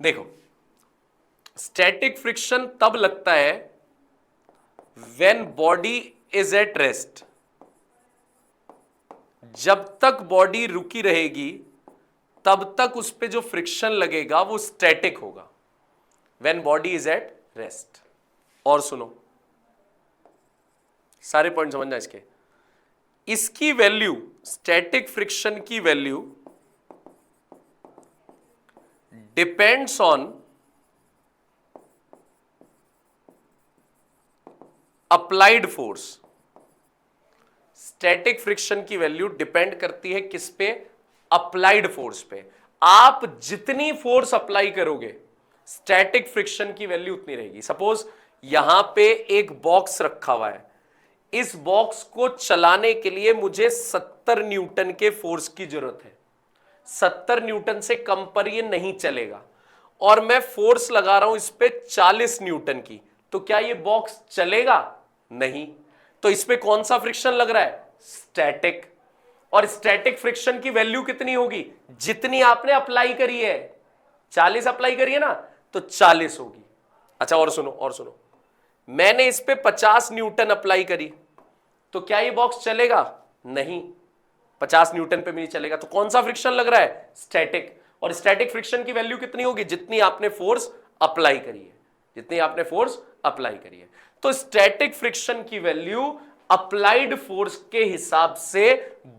देखो, स्टैटिक फ्रिक्शन तब लगता है when body is at rest, जब तक बॉडी रुकी रहेगी तब तक उस पे जो फ्रिक्शन लगेगा वो स्टैटिक होगा, when body is at rest. और सुनो, सारे पॉइंट समझना इसके। इसकी वैल्यू, स्टैटिक फ्रिक्शन की value depends on applied force. Static friction की वैल्यू डिपेंड करती है किस पे, अप्लाइड फोर्स पे। आप जितनी फोर्स अप्लाई करोगे स्टैटिक फ्रिक्शन की वैल्यू उतनी रहेगी। सपोज यहां पे एक बॉक्स रखा हुआ है, इस बॉक्स को चलाने के लिए मुझे 70 न्यूटन के फोर्स की जरूरत है, 70 न्यूटन से कम पर ये नहीं चलेगा, और मैं फोर्स लगा रहा हूं इस पे 40 न्यूटन की, तो क्या ये बॉक्स चलेगा? नहीं। तो इस पे कौन सा फ्रिक्शन लग रहा है? स्टैटिक। और स्टैटिक फ्रिक्शन की वैल्यू कितनी होगी? जितनी आपने अप्लाई करी है, 40 अप्लाई करी है ना, तो 40 होगी। अच्छा, और सुनो, और सुनो, मैंने इस पे 50 न्यूटन अप्लाई करी, तो क्या ये बॉक्स चलेगा? नहीं, 50 न्यूटन पे भी नहीं चलेगा। तो कौन सा फ्रिक्शन लग रहा है? स्टैटिक। और स्टैटिक फ्रिक्शन की वैल्यू कितनी होगी? जितनी आपने फोर्स अप्लाई करी है, जितनी आपने फोर्स अप्लाई करी है। तो स्टैटिक फ्रिक्शन की वैल्यू अप्लाइड फोर्स के हिसाब से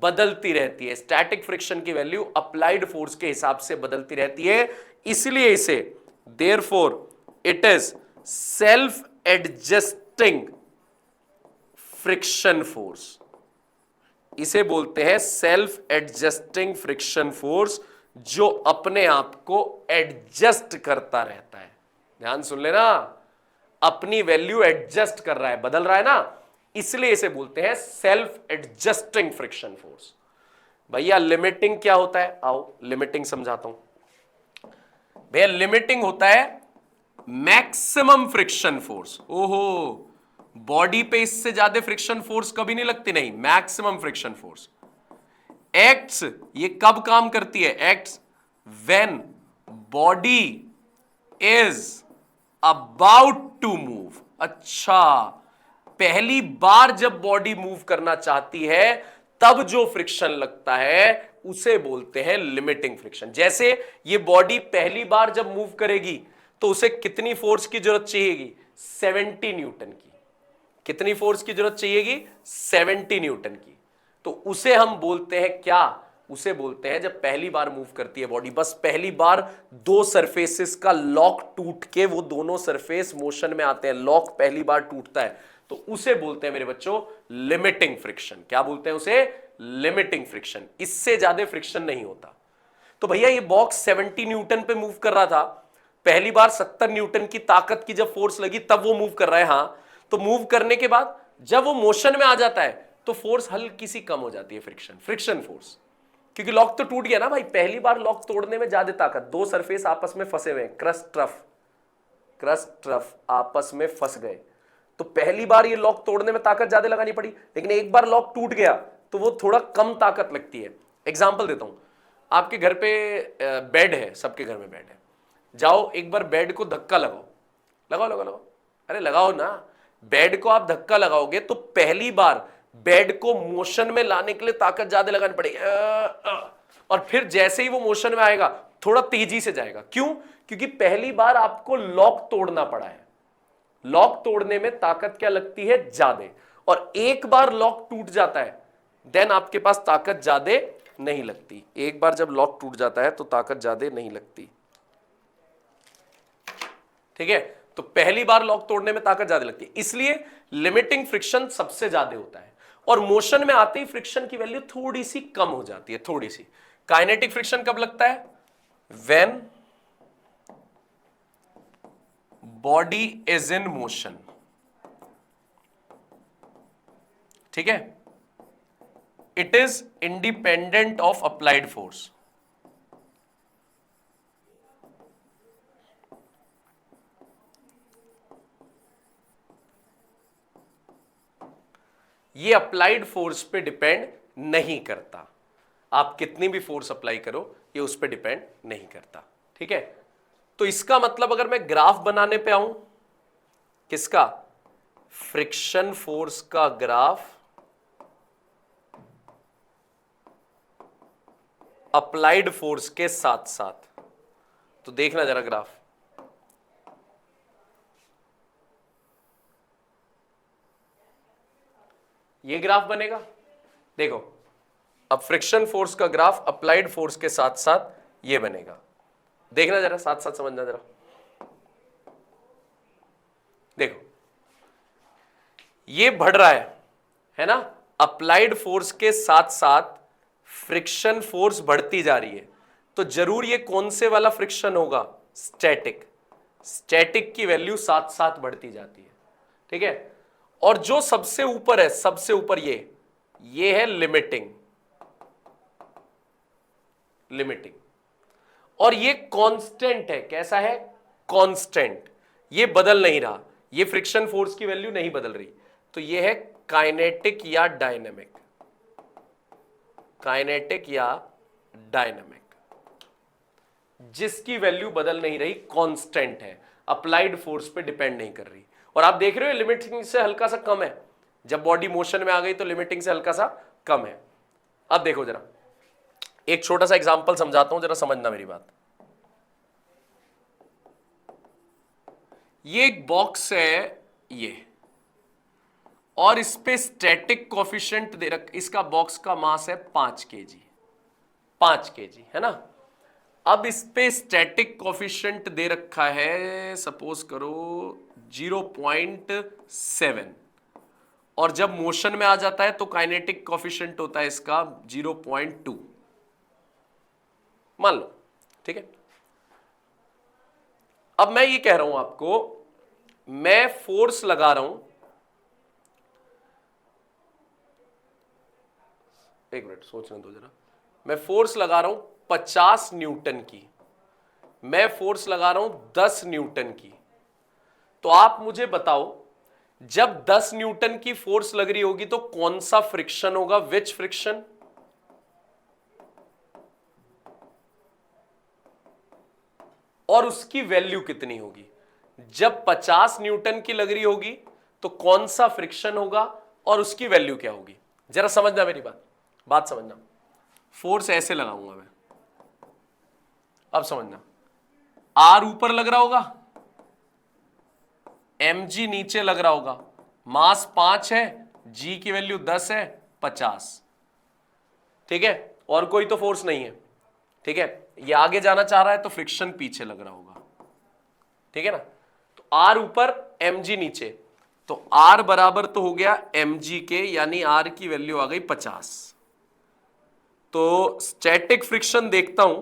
बदलती रहती है। स्टैटिक फ्रिक्शन की वैल्यू अप्लाइड फोर्स के हिसाब से बदलती रहती है, इसलिए इसे therefore it is self adjusting friction force, इसे बोलते हैं सेल्फ एडजस्टिंग फ्रिक्शन फोर्स, जो अपने आप को एडजस्ट करता रहता है। ध्यान सुन लेना, अपनी वैल्यू एडजस्ट कर रहा है, बदल रहा है ना, इसलिए इसे बोलते हैं सेल्फ एडजस्टिंग फ्रिक्शन फोर्स। भैया लिमिटिंग क्या होता है? आओ लिमिटिंग समझाता हूं। भैया लिमिटिंग होता है मैक्सिमम फ्रिक्शन फोर्स। ओहो, बॉडी पे इससे ज्यादा फ्रिक्शन फोर्स कभी नहीं लगती, नहीं, मैक्सिमम फ्रिक्शन फोर्स एक्ट्स, ये कब काम करती है? Acts when body is about to move. अच्छा, पहली बार जब बॉडी मूव करना चाहती है तब जो फ्रिक्शन लगता है उसे बोलते हैं लिमिटिंग फ्रिक्शन। जैसे ये बॉडी पहली बार जब मूव करेगी तो उसे कितनी फोर्स की जरूरत चाहिएगी? 70 न्यूटन की। कितनी फोर्स की जरूरत चाहिएगी? 70 न्यूटन की। तो उसे हम बोलते हैं क्या? उसे बोलते हैं जब पहली बार मूव करती है बॉडी, बस पहली बार दो सरफेसेस का लॉक टूट के वो दोनों सरफेस मोशन में आते हैं, लॉक पहली बार टूटता है, तो उसे बोलते हैं मेरे बच्चों लिमिटिंग फ्रिक्शन। क्या बोलते हैं उसे? Limiting friction. इससे ज्यादा फ्रिक्शन नहीं होता। तो भैया ये बॉक्स 70 न्यूटन पे मूव कर रहा था, पहली बार 70 न्यूटन की ताकत की जब फोर्स लगी तब वो मूव कर रहा है। हां, तो मूव करने के बाद जब वो मोशन में आ जाता है तो फोर्स हल्की सी कम हो जाती है, फ्रिक्शन फोर्स, क्योंकि लॉक तो टूट गया ना भाई। पहली बार लॉक तोड़ने में ज्यादा ताकत, दो सरफेस आपस में फंसे हुए हैं, क्रस्ट ट्रफ आपस में फंस गए, तो पहली बार ये लॉक तोड़ने में ताकत ज्यादा लगानी पड़ी। लेकिन एक बार लॉक टूट गया तो वो थोड़ा कम ताकत लगती है। एग्जाम्पल देता हूं, आपके घर पे बेड है, सबके घर में बेड है। जाओ एक बार बेड को धक्का लगाओ, लगाओ लगाओ लगाओ, अरे लगाओ ना। बेड को आप धक्का लगाओगे तो पहली बार बेड को मोशन में लाने के लिए ताकत ज्यादा लगानी पड़ेगी, और फिर जैसे ही वो मोशन में आएगा थोड़ा तेजी से जाएगा। क्यों? क्योंकि पहली बार आपको लॉक तोड़ना पड़ा है। लॉक तोड़ने में ताकत क्या लगती है? ज्यादा। और एक बार लॉक टूट जाता है देन आपके पास ताकत ज्यादा नहीं लगती। एक बार जब लॉक टूट जाता है तो ताकत ज्यादा नहीं लगती, ठीक है। तो पहली बार लॉक तोड़ने में ताकत ज्यादा लगती है, इसलिए लिमिटिंग फ्रिक्शन सबसे ज्यादा होता है। और मोशन में आते ही फ्रिक्शन की वैल्यू थोड़ी सी कम हो जाती है, थोड़ी सी। काइनेटिक फ्रिक्शन कब लगता है? When body is in motion, ठीक है। It is independent of applied force. ये अप्लाइड फोर्स पे डिपेंड नहीं करता। आप कितनी भी फोर्स अप्लाई करो ये उस पे डिपेंड नहीं करता, ठीक है। तो इसका मतलब अगर मैं ग्राफ बनाने पे आऊं, किसका? फ्रिक्शन फोर्स का ग्राफ अप्लाइड फोर्स के साथ साथ, तो देखना जरा ग्राफ। ये ग्राफ बनेगा, देखो। अब फ्रिक्शन फोर्स का ग्राफ अप्लाइड फोर्स के साथ साथ ये बनेगा, देखना जरा, साथ साथ समझना जरा। देखो ये बढ़ रहा है ना। अप्लाइड फोर्स के साथ साथ फ्रिक्शन फोर्स बढ़ती जा रही है, तो जरूर ये कौन से वाला फ्रिक्शन होगा? स्टैटिक। स्टैटिक की वैल्यू साथ साथ बढ़ती जाती है, ठीक है। और जो सबसे ऊपर है, सबसे ऊपर ये है लिमिटिंग। लिमिटिंग, और ये कांस्टेंट है। कैसा है? कांस्टेंट। ये बदल नहीं रहा, ये फ्रिक्शन फोर्स की वैल्यू नहीं बदल रही, तो ये है काइनेटिक या डायनेमिक। काइनेटिक या डायनेमिक, जिसकी वैल्यू बदल नहीं रही, कांस्टेंट है, अप्लाइड फोर्स पे डिपेंड नहीं कर रही। और आप देख रहे हो लिमिटिंग से हल्का सा कम है। जब बॉडी मोशन में आ गई तो लिमिटिंग से हल्का सा कम है। अब देखो जरा, एक छोटा सा एग्जांपल समझाता हूं, जरा समझना मेरी बात। ये एक बॉक्स है ये, और इस पे स्टैटिक कोफिशिएंट दे रख, इसका बॉक्स का मास है 5 केजी, 5 केजी है ना। अब इस पे स्टैटिक कोफिशिएंट दे रखा है, सपोज करो 0.7, और जब मोशन में आ जाता है तो काइनेटिक कोफिशिएंट होता है इसका 0.2 मान लो, ठीक है। अब मैं ये कह रहा हूं आपको, मैं फोर्स लगा रहा हूं, एक मिनट सोचने दो जरा। मैं फोर्स लगा रहा हूं 50 न्यूटन की, मैं फोर्स लगा रहा हूं 10 न्यूटन की। तो आप मुझे बताओ, जब 10 न्यूटन की फोर्स लग रही होगी तो कौन सा फ्रिक्शन होगा? विच फ्रिक्शन? और उसकी वैल्यू कितनी होगी? जब 50 न्यूटन की लग रही होगी तो कौन सा फ्रिक्शन होगा और उसकी वैल्यू क्या होगी? जरा समझना मेरी बात समझना। फोर्स ऐसे लगाऊंगा मैं, अब समझना। आर ऊपर लग रहा होगा, mg नीचे लग रहा होगा, मास 5 है, g की वैल्यू 10 है, 50, ठीक है। और कोई तो फोर्स नहीं है, ठीक है। ये आगे जाना चाह रहा है तो फ्रिक्शन पीछे लग रहा होगा, ठीक है ना। तो आर ऊपर mg नीचे, तो आर बराबर तो हो गया mg के, यानी आर की वैल्यू आ गई 50। तो स्टैटिक फ्रिक्शन देखता हूं,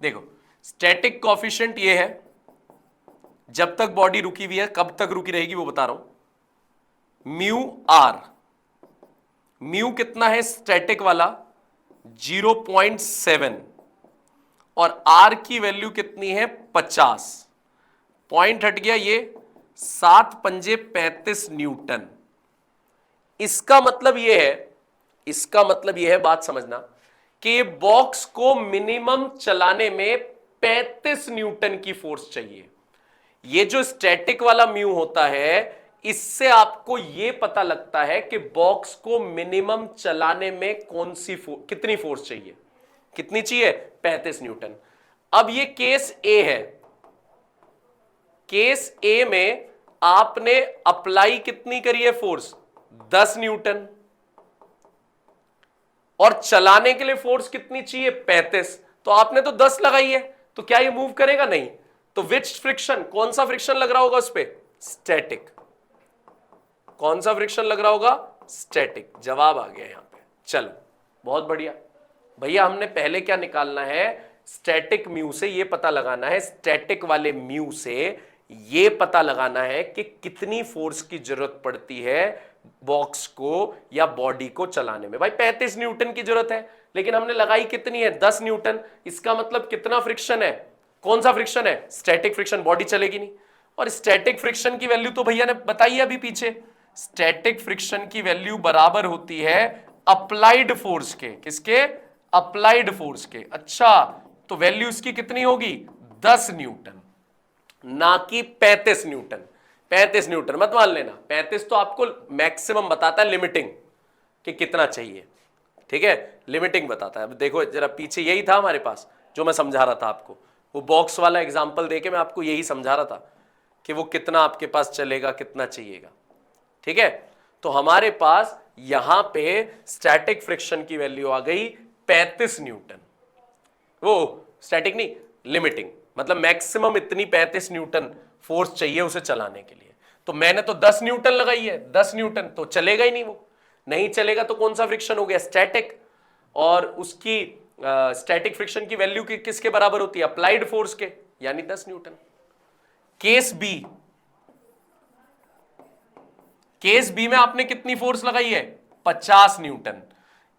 देखो स्टैटिक कोफिशिएंट ये है, जब तक बॉडी रुकी हुई है, कब तक रुकी रहेगी वो बता रहा हूं। म्यू आर, म्यू कितना है स्टैटिक वाला? 0.7, और आर की वैल्यू कितनी है? 50। पॉइंट हट गया, ये 7 पंजे 35 न्यूटन। इसका मतलब ये है, इसका मतलब ये है, बात समझना, कि बॉक्स को मिनिमम चलाने में 35 न्यूटन की फोर्स चाहिए। ये जो स्टैटिक वाला म्यू होता है, इससे आपको यह पता लगता है कि बॉक्स को मिनिमम चलाने में कितनी फोर्स चाहिए। कितनी चाहिए? 35 न्यूटन। अब ये केस ए है। केस ए में आपने अप्लाई कितनी करी है फोर्स? 10 न्यूटन। और चलाने के लिए फोर्स कितनी चाहिए? 35। तो आपने तो 10 लगाई है, तो क्या ये मूव करेगा? नहीं। तो विच फ्रिक्शन, कौन सा फ्रिक्शन लग रहा होगा उस पर? स्टैटिक। कौन सा फ्रिक्शन लग रहा होगा? स्टैटिक। जवाब आ गया यहां पे। चलो बहुत बढ़िया भैया। हमने पहले क्या निकालना है? स्टैटिक म्यू से ये पता लगाना है, स्टैटिक वाले म्यू से ये पता लगाना है कि कितनी फोर्स की जरूरत पड़ती है बॉक्स को या बॉडी को चलाने में। भाई 35 न्यूटन की जरूरत है, लेकिन हमने लगाई कितनी है? 10 न्यूटन। इसका मतलब कितना फ्रिक्शन है? कौन सा फ्रिक्शन है? Static friction. बॉडी चलेगी नहीं। और स्टैटिक फ्रिक्शन की वैल्यू तो भैया ने बताई है अभी पीछे। स्टैटिक फ्रिक्शन की वैल्यू बराबर होती है अप्लाइड फोर्स के। किसके? अप्लाइड फोर्स के। अच्छा, तो वैल्यू इसकी कितनी होगी? 10 न्यूटन, ना कि 35 न्यूटन। 35 न्यूटन मत मान लेना। 35 तो आपको मैक्सिमम बताता है, लिमिटिंग कि कितना चाहिए। ठीक है, लिमिटिंग बताता है। अब देखो जरा, पीछे यही था हमारे पास जो मैं समझा रहा था आपको। वो बॉक्स वाला एग्जांपल देके मैं आपको यही समझा रहा था कि वो कितना आपके पास चलेगा, कितना चाहिएगा। ठीक है, तो हमारे पास यहां पे स्टैटिक फ्रिक्शन की वैल्यू आ गई 35 न्यूटन। वो स्टैटिक नहीं, लिमिटिंग, मतलब मैक्सिमम इतनी 35 न्यूटन फोर्स चाहिए उसे चलाने के लिए। तो मैंने तो 10 न्यूटन लगाई है। 10 न्यूटन तो चलेगा ही नहीं, वो नहीं चलेगा। तो कौन सा फ्रिक्शन हो गया? स्टैटिक। और उसकी स्टैटिक फ्रिक्शन की वैल्यू किसके बराबर होती है? अप्लाइड फोर्स के, यानी 10 newton. Case B, case B में आपने कितनी फोर्स लगाई है? 50 न्यूटन।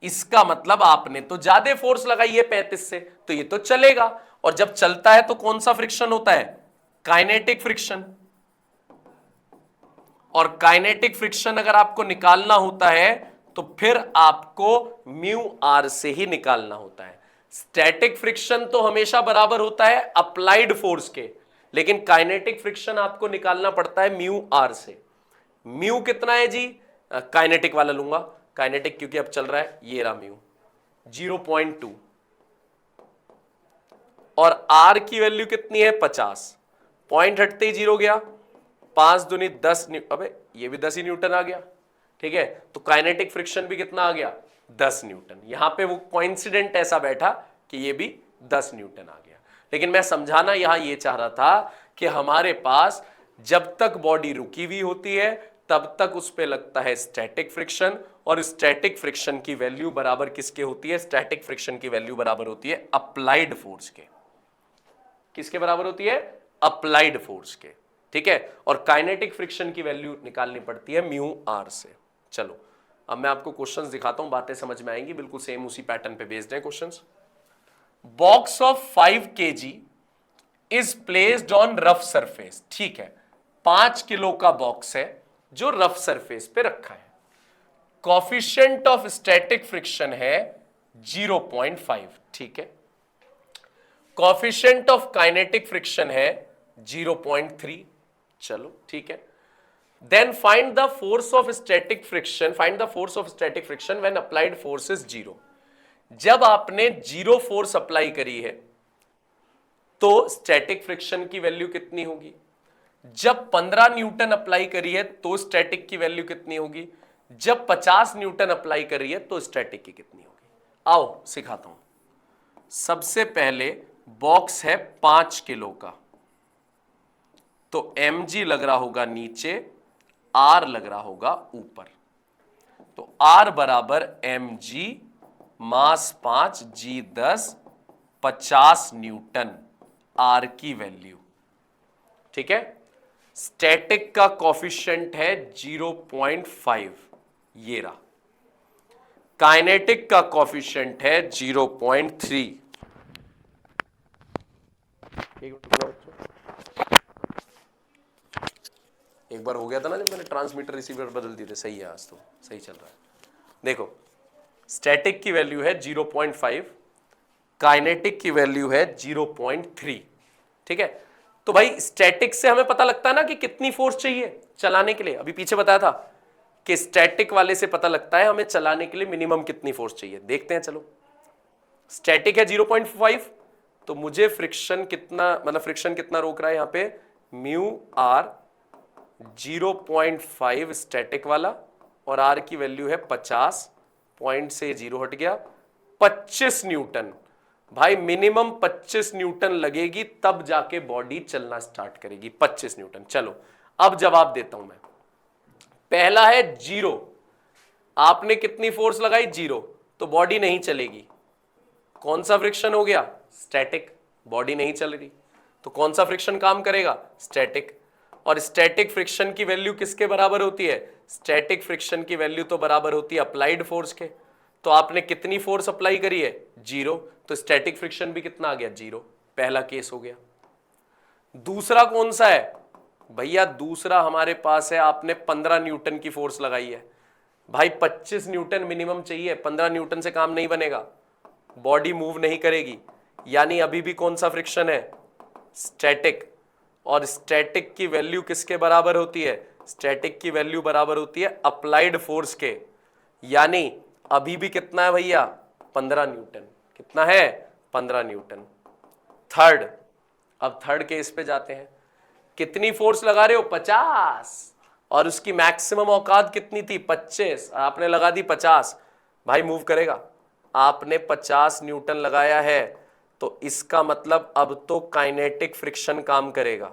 इसका मतलब आपने तो ज्यादा फोर्स लगाई है 35 से, तो ये तो चलेगा। और जब चलता है तो कौन सा फ्रिक्शन होता है? Kinetic friction. और काइनेटिक फ्रिक्शन अगर आपको निकालना होता है तो फिर आपको म्यू आर से ही निकालना होता है। स्टैटिक फ्रिक्शन तो हमेशा बराबर होता है अप्लाइड फोर्स के, लेकिन काइनेटिक फ्रिक्शन आपको निकालना पड़ता है म्यू आर से। म्यू कितना है जी? काइनेटिक वाला लूंगा, काइनेटिक क्योंकि अब चल रहा है। ये रहा म्यू 0.2। और आर की वैल्यू कितनी है? 50। पॉइंट हटते ही 0 गया। 5 दूनी 10 अबे ये भी 10 ही न्यूटन आ गया। ठीक है, तो काइनेटिक फ्रिक्शन भी कितना आ गया? 10 न्यूटन। यहां पे वो कोइंसिडेंट ऐसा बैठा कि ये भी 10 न्यूटन आ गया। लेकिन मैं समझाना यहां ये चाह रहा था कि हमारे पास जब तक बॉडी रुकी हुई होती है तब तक उस पे लगता है स्टैटिक फ्रिक्शन, और स्टैटिक फ्रिक्शन की वैल्यू बराबर किसके होती है? स्टैटिक फ्रिक्शन की वैल्यू बराबर होती है अप्लाइड फोर्स के। किसके बराबर होती है? अप्लाइड फोर्स के। ठीक है, और काइनेटिक फ्रिक्शन की वैल्यू निकालनी पड़ती है म्यू आर से। चलो अब मैं आपको क्वेश्चंस दिखाता हूं, बातें समझ में आएंगी। बिल्कुल सेम उसी पैटर्न पे बेस्ड है questions. Box of 5 kg is placed on rough surface. ठीक है, 5 किलो का बॉक्स है जो रफ सरफेस पे रखा है। कॉफिशिएंट ऑफ स्टैटिक फ्रिक्शन है 0.5। ठीक है, कॉफिशिएंट ऑफ काइनेटिक फ्रिक्शन है 0.3। चलो ठीक है। Then find the force of static friction, find the force of static friction when applied force is 0। जब आपने 0 फोर्स अप्लाई करी है तो स्टैटिक फ्रिक्शन की वैल्यू कितनी होगी? जब 15 न्यूटन अप्लाई करी है तो स्टैटिक की वैल्यू कितनी होगी? जब 50 न्यूटन अप्लाई करी है तो स्टैटिक की कितनी होगी? आओ सिखाता हूं। सबसे पहले बॉक्स है 5 किलो का, तो mg लग रहा होगा नीचे, r लग रहा होगा ऊपर। तो r बराबर mg, मास 5, g 10, 50 न्यूटन r की वैल्यू। ठीक है, स्टैटिक का कॉफिशिएंट है 0.5, ये रहा। काइनेटिक का कॉफिशिएंट है 0.3। एक बार हो गया था ना जब मैंने ट्रांसमीटर रिसीवर बदल दिए थे। सही है, आज तो सही चल रहा है। देखो स्टैटिक की वैल्यू है 0.5, काइनेटिक की वैल्यू है 0.3। ठीक है, तो भाई स्टैटिक से हमें पता लगता है ना कि कितनी फोर्स चाहिए चलाने के लिए। अभी पीछे बताया था कि स्टैटिक वाले से पता लगता है हमें चलाने के लिए मिनिमम कितनी फोर्स चाहिए। देखते हैं, चलो। स्टैटिक है 0.5, तो मुझे फ्रिक्शन कितना, मतलब फ्रिक्शन कितना रोक रहा है यहां पे, म्यू आर 0.5 स्टैटिक वाला, और आर की वैल्यू है 50, पॉइंट से 0 हट गया, 25 न्यूटन। भाई मिनिमम 25 न्यूटन लगेगी तब जाके बॉडी चलना स्टार्ट करेगी, 25 न्यूटन। चलो अब जवाब देता हूं मैं। पहला है 0, आपने कितनी फोर्स लगाई, 0, तो बॉडी नहीं चलेगी। कौन सा फ्रिक्शन हो गया, स्टैटिक, बॉडी नहीं चल रही। तो कौन सा फ्रिक्शन काम करेगा, स्टैटिक। और स्टैटिक फ्रिक्शन की वैल्यू किसके बराबर होती है, स्टैटिक फ्रिक्शन की वैल्यू तो बराबर होती है अप्लाइड फोर्स के। तो आपने कितनी फोर्स अप्लाई करी है, 0, तो स्टैटिक फ्रिक्शन भी कितना आ गया, 0। पहला केस हो गया। दूसरा कौन सा है भैया, दूसरा हमारे पास है आपने 15 न्यूटन की फोर्स लगाई है। भाई 25 न्यूटन मिनिमम चाहिए, 15 न्यूटन से काम नहीं बनेगा, बॉडी मूव नहीं करेगी। यानी अभी भी कौन सा फ्रिक्शन है, स्टैटिक। और स्टैटिक की वैल्यू किसके बराबर होती है, स्टैटिक की वैल्यू बराबर होती है अप्लाइड फोर्स के। यानी अभी भी कितना है भैया, 15 न्यूटन। कितना है, 15 न्यूटन। थर्ड, अब थर्ड केस पे जाते हैं। कितनी फोर्स लगा रहे हो, 50, और उसकी मैक्सिमम औकात कितनी थी, 25, आपने लगा दी 50। भाई मूव करेगा, आपने 50 न्यूटन लगाया है, तो इसका मतलब अब तो काइनेटिक फ्रिक्शन काम करेगा।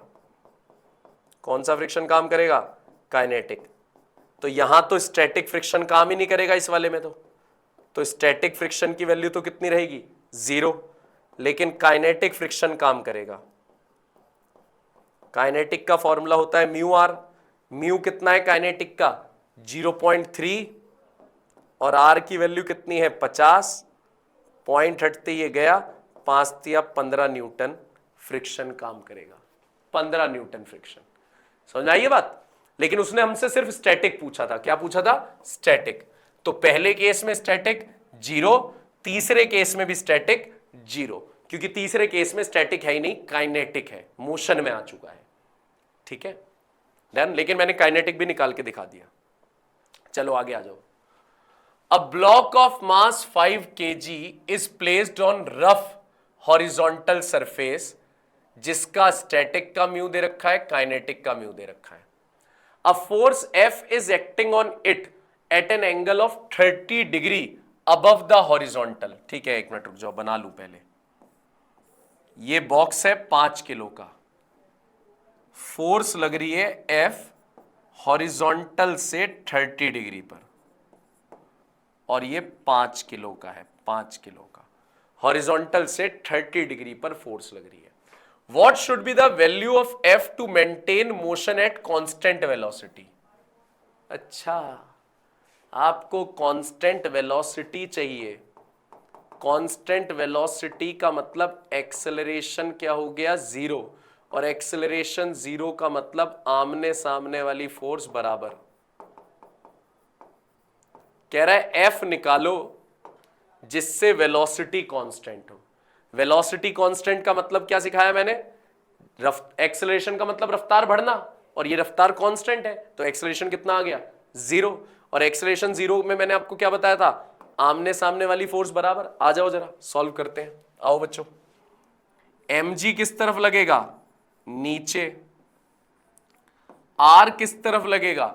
कौन सा फ्रिक्शन काम करेगा, काइनेटिक। तो यहां तो स्टैटिक फ्रिक्शन काम ही नहीं करेगा इस वाले में। तो स्टैटिक फ्रिक्शन की वैल्यू तो कितनी रहेगी, 0, लेकिन काइनेटिक फ्रिक्शन काम करेगा। काइनेटिक का फॉर्मूला होता है म्यू आर। म्यू कितना है काइनेटिक का, 0.3, और आर की वैल्यू कितनी है, 50, पॉइंट हटते ये गया, 5 या 15 न्यूटन फ्रिक्शन काम करेगा। 15 न्यूटन फ्रिक्शन, समझ आई ये बात। लेकिन उसने हमसे सिर्फ स्टैटिक पूछा था। क्या पूछा था, स्टैटिक। तो पहले केस में स्टैटिक 0, तीसरे केस में भी स्टैटिक 0, क्योंकि तीसरे केस में स्टैटिक है ही नहीं, काइनेटिक है, मोशन में आ चुका है। ठीक है डन, लेकिन मैंने काइनेटिक भी निकाल के दिखा दिया। चलो आगे आ जाओ। A block of mass 5 kg is placed on rough horizontal surface, जिसका स्टैटिक का म्यू दे रखा है, काइनेटिक का म्यू दे रखा है। A force F is acting on it at an angle of 30 degree above the horizontal। ठीक है, एक मिनट रुक जाओ, बना लूं पहले। ये बॉक्स है 5 किलो का, फोर्स लग रही है F हॉरिजॉन्टल से 30 डिग्री पर, और ये 5 किलो का है, 5 किलो का हॉरिजॉन्टल से 30 डिग्री पर फोर्स लग रही है। What should be the value of F two maintain motion at constant velocity. अच्छा, आपको कांस्टेंट वेलोसिटी चाहिए। कांस्टेंट वेलोसिटी का मतलब एक्सेलरेशन क्या हो गया, 0, और एक्सेलरेशन 0 का मतलब आमने सामने वाली फोर्स बराबर। कह रहा है एफ निकालो जिससे वेलोसिटी कांस्टेंट हो। वेलोसिटी कांस्टेंट का मतलब क्या सिखाया मैंने, एक्सेलरेशन का मतलब रफ्तार बढ़ना, और ये रफ्तार कांस्टेंट है, तो एक्सेलरेशन कितना आ गया, 0, और एक्सेलरेशन 0 में मैंने आपको क्या बताया था, आमने सामने वाली फोर्स बराबर। आ जाओ जरा सॉल्व करते हैं, आओ बच्चों। mg किस तरफ लगेगा, नीचे। r किस तरफ लगेगा,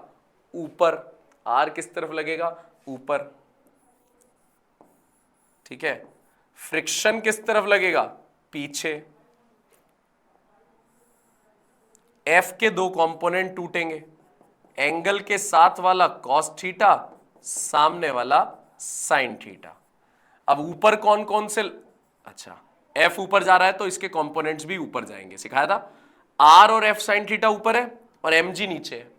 ऊपर। r किस तरफ लगेगा, ऊपर। ठीक है, फ्रिक्शन किस तरफ लगेगा, पीछे। F के दो कंपोनेंट टूटेंगे, एंगल के साथ वाला कॉस थीटा, सामने वाला साइन थीटा। अब ऊपर कौन कौन से, अच्छा F ऊपर जा रहा है तो इसके कंपोनेंट्स भी ऊपर जाएंगे, सिखाया था। R और F साइन थीटा ऊपर है और mg नीचे है।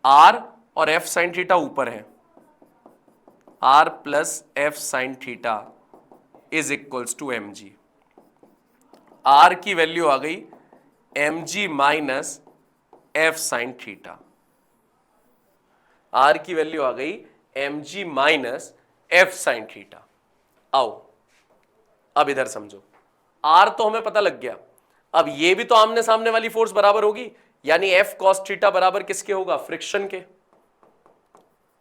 R और F साइन थीटा ऊपर है, R plus F sine theta is equals to mg। R की वैल्यू आ गई mg minus F sine theta. R की वैल्यू आ गई mg minus F sine theta. आओ अब इधर समझो, आर तो हमें पता लग गया, अब ये भी तो आमने सामने वाली फोर्स बराबर होगी, यानी एफ कॉस थीटा बराबर किसके होगा, फ्रिक्शन के।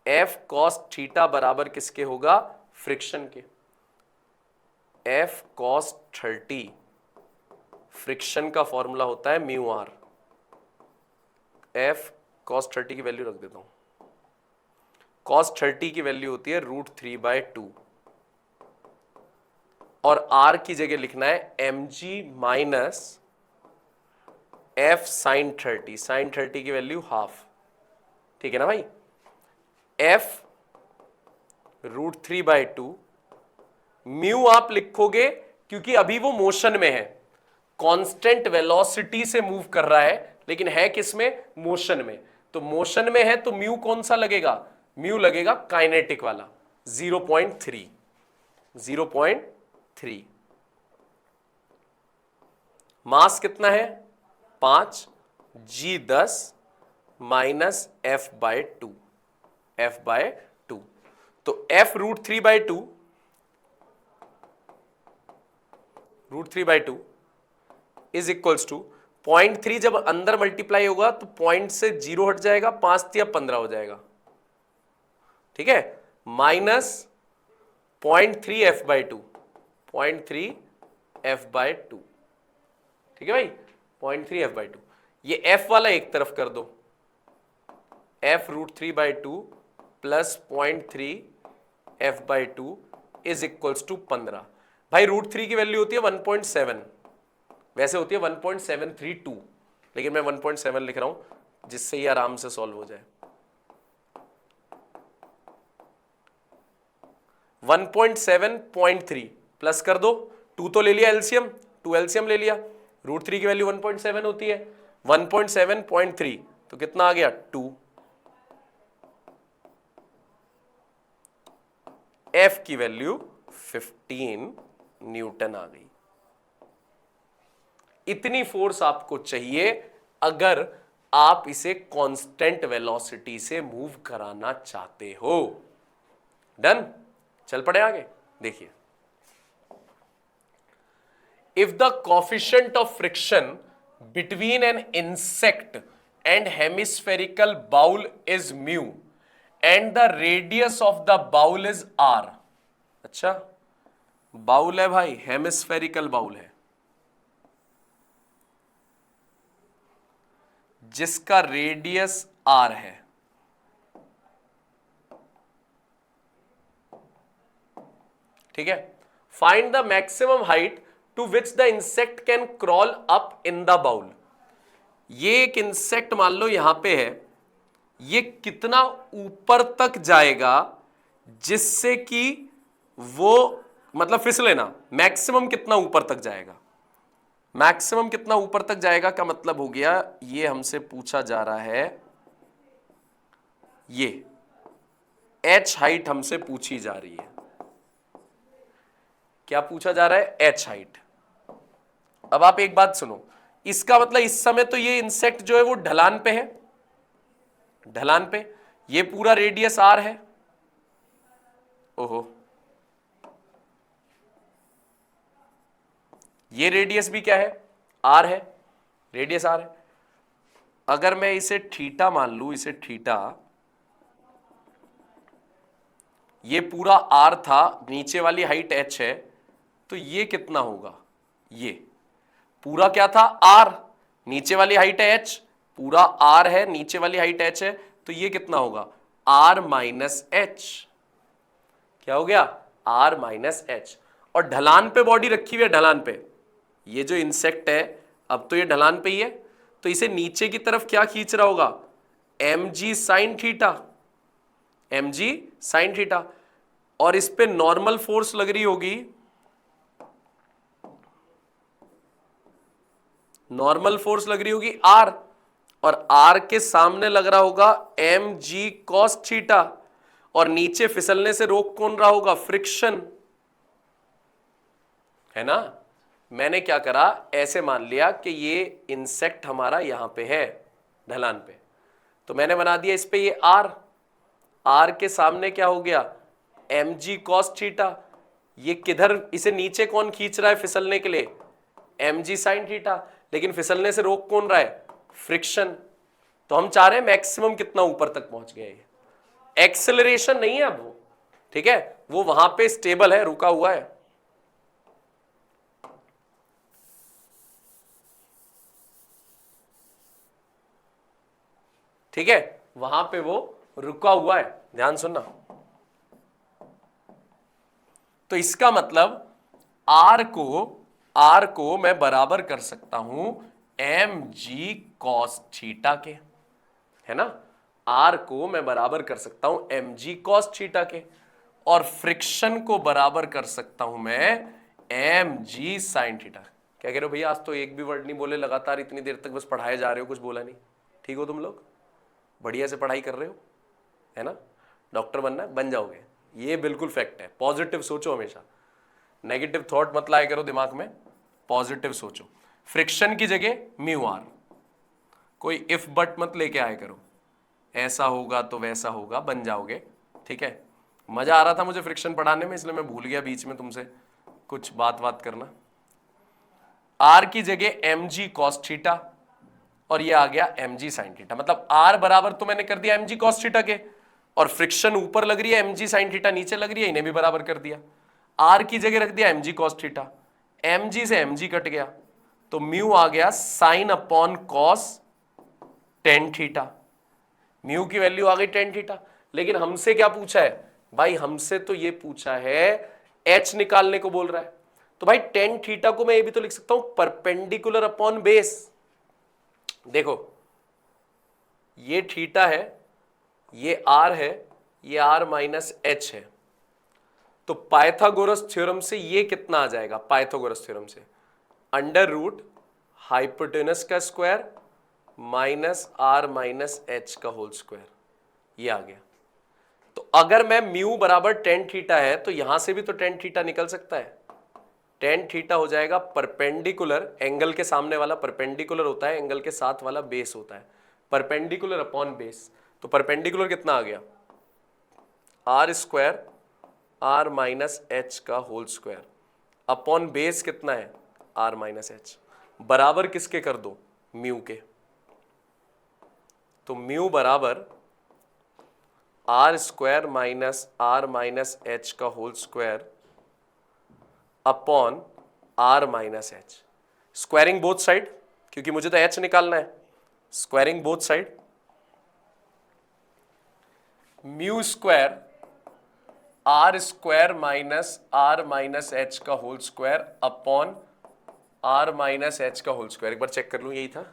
एफ कॉस थीटा बराबर किसके होगा, फ्रिक्शन के। एफ कॉस 30 फ्रिक्शन का फॉर्मूला होता है म्यू आर। एफ कॉस 30 की वैल्यू रख देता हूं, कॉस 30 की वैल्यू होती है √3/2 और आर की जगह लिखना है mg minus F sine 30। Sine 30 की वैल्यू हाफ, ठीक है ना भाई। एफ √3/2 म्यू आप लिखोगे क्योंकि अभी वो मोशन में है, कांस्टेंट वेलोसिटी से मूव कर रहा है, लेकिन है किसमें, मोशन में। तो मोशन में है तो म्यू कौन सा लगेगा, म्यू लगेगा काइनेटिक वाला 0.3। 0.3 मास कितना है 5, g 10 माइनस f/2। f/2 तो f √3/2 √3/2 इज इक्वल्स टू 0.3। जब अंदर मल्टीप्लाई होगा तो पॉइंट से 0 हट जाएगा, 5 या 15 हो जाएगा, ठीक है, माइनस 0.3 f/2। 0.3 f/2, ठीक है भाई, 0.3 f/2। ये f वाला एक तरफ कर दो, f √3/2 plus 0.3 f/2 is equals to 15। भाई √3 की वैल्यू होती है 1.7, वैसे होती है 1.732, लेकिन मैं 1.7 लिख रहा हूं जिससे ये आराम से सॉल्व हो जाए। 1.7.3 प्लस कर दो, 2 तो ले लिया एलसीएम, 2 एलसीएम ले लिया, √3 की वैल्यू 1.7 होती है, 1.7.3 तो कितना आ गया 2। एफ की वैल्यू 15 न्यूटन आ गई। इतनी फोर्स आपको चाहिए अगर आप इसे कांस्टेंट वेलोसिटी से मूव कराना चाहते हो। डन, चल पड़े आगे। देखिए, if the coefficient of friction between an insect and hemispherical bowl is mu and the radius of the bowl is R. अच्छा, बाउल है भाई, हेमिस्फेरिकल बाउल है जिसका रेडियस आर है, ठीक है। Find the maximum height to which the insect can crawl up in the bowl. ये एक इंसेक्ट मान लो यहां पे है, ये कितना ऊपर तक जाएगा जिससे कि वो मतलब फिसले ना, मैक्सिमम कितना ऊपर तक जाएगा, मैक्सिमम कितना ऊपर तक जाएगा का मतलब हो गया, ये हमसे पूछा जा रहा है, ये एच हाइट हमसे पूछी जा रही है। क्या पूछा जा रहा है, एच हाइट। अब आप एक बात सुनो, इसका मतलब इस समय तो ये इंसेक्ट जो है वो ढलान पे है, ढलान पे, ये पूरा रेडियस आर है, ओहो, ये रेडियस भी क्या है, आर है, रेडियस आर है। अगर मैं इसे थीटा मान लू, इसे थीटा, ये पूरा आर था, नीचे वाली हाइट एच है, तो ये कितना होगा, ये पूरा क्या था आर, नीचे वाली हाइट है एच, पूरा आर है, नीचे वाली हाइट एच है, तो ये कितना होगा आर माइनस एच। क्या हो गया, आर माइनस एच। और ढलान पे बॉडी रखी हुई है, ढलान पे, ये जो इंसेक्ट है अब तो ये ढलान पे ही है, तो इसे नीचे की तरफ क्या खींच रहा होगा, mg sine theta, mg sine theta, और इस पे नॉर्मल फोर्स लग रही होगी, नॉर्मल फोर्स लग रही होगी आर, और आर के सामने लग रहा होगा mg cos थीटा, और नीचे फिसलने से रोक कौन रहा होगा, फ्रिक्शन, है ना। मैंने क्या करा, ऐसे मान लिया कि ये इंसेक्ट हमारा यहां पे है ढलान पे, तो मैंने बना दिया इस पे ये आर, आर के सामने क्या हो गया mg cos थीटा। ये किधर, इसे नीचे कौन खींच रहा है फिसलने के लिए? mg sin theta. लेकिन फिसलने से रोक कौन रहा है? फ्रिक्शन। तो हम चाह रहे हैं मैक्सिमम कितना ऊपर तक पहुंच गया है, एक्सेलरेशन नहीं है अब वो, ठीक है, वो वहां पे स्टेबल है, रुका हुआ है। ठीक है, वहां पे वो रुका हुआ है, ध्यान सुनना। तो इसका मतलब आर को मैं बराबर कर सकता हूं एम जी कॉस थीटा के, है ना। आर को मैं बराबर कर सकता हूं एम जी कॉस थीटा के, और फ्रिक्शन को बराबर कर सकता हूं मैं एम जी साइन थीटा। क्या कह रहे हो भैया, आज तो एक भी वर्ड नहीं बोले लगातार, इतनी देर तक बस पढ़ाए जा रहे हो, कुछ बोला नहीं। ठीक हो तुम लोग, बढ़िया से पढ़ाई कर रहे हो, है ना। डॉक्टर बनना है, बन जाओगे, ये बिल्कुल फैक्ट है। पॉजिटिव सोचो हमेशा, नेगेटिव थॉट मत लाया करो दिमाग में, पॉजिटिव सोचो। फ्रिक्शन की जगह म्यू आर, कोई इफ बट मत लेके आया करो, ऐसा होगा तो वैसा होगा, बन जाओगे। ठीक है, मजा आ रहा था मुझे फ्रिक्शन पढ़ाने में, इसलिए मैं भूल गया बीच में तुमसे कुछ बात करना। आर की जगह एम जी कॉस थीटा, और ये आ गया एम जी साइन थीटा। मतलब आर बराबर तो मैंने कर दिया एम जी कॉस थीटा के, और फ्रिक्शन ऊपर लग रही है, एम जी साइन थीटा नीचे लग रही है, इन्हें भी बराबर कर दिया। आर की जगह रख दिया M G cos theta, M G से एम जी कट गया, तो म्यू आ गया sine upon cos tan theta. Mu की वैल्यू आ गई टेन थीटा। लेकिन हमसे क्या पूछा है भाई, हमसे तो ये पूछा है एच निकालने को बोल रहा है। तो भाई टेन थीटा को मैं ये भी तो लिख सकता हूं परपेंडिकुलर अपॉन बेस। देखो ये थीटा है, ये आर है, ये आर माइनस एच है। तो पाइथागोरस थ्योरम से ये कितना आ जाएगा? पाइथागोरस थ्योरम से अंडर रूट हाइपोटेनस का square minus are minus H का होल स्क्वायर, ये आ गया। तो अगर मैं म्यू बराबर टेन थीटा है, तो यहां से भी तो टेन थीटा निकल सकता है। टेन थीटा हो जाएगा परपेंडिकुलर, एंगल के सामने वाला परपेंडिकुलर होता है, एंगल के साथ वाला बेस होता है, परपेंडिकुलर अपॉन बेस। तो परपेंडिकुलर कितना आ गया? R square R minus H का होल स्क्वायर अपॉन बेस कितना है? आर माइनस एच, बराबर किसके कर दो? म्यू के। तो म्यू बराबर r square minus are minus H का whole square upon are minus h, squaring both side, क्योंकि मुझे तो एच निकालना है, squaring both side. Mu square r square minus are minus H का whole square upon are minus H का whole square. एक बार चेक कर लूं, यही था,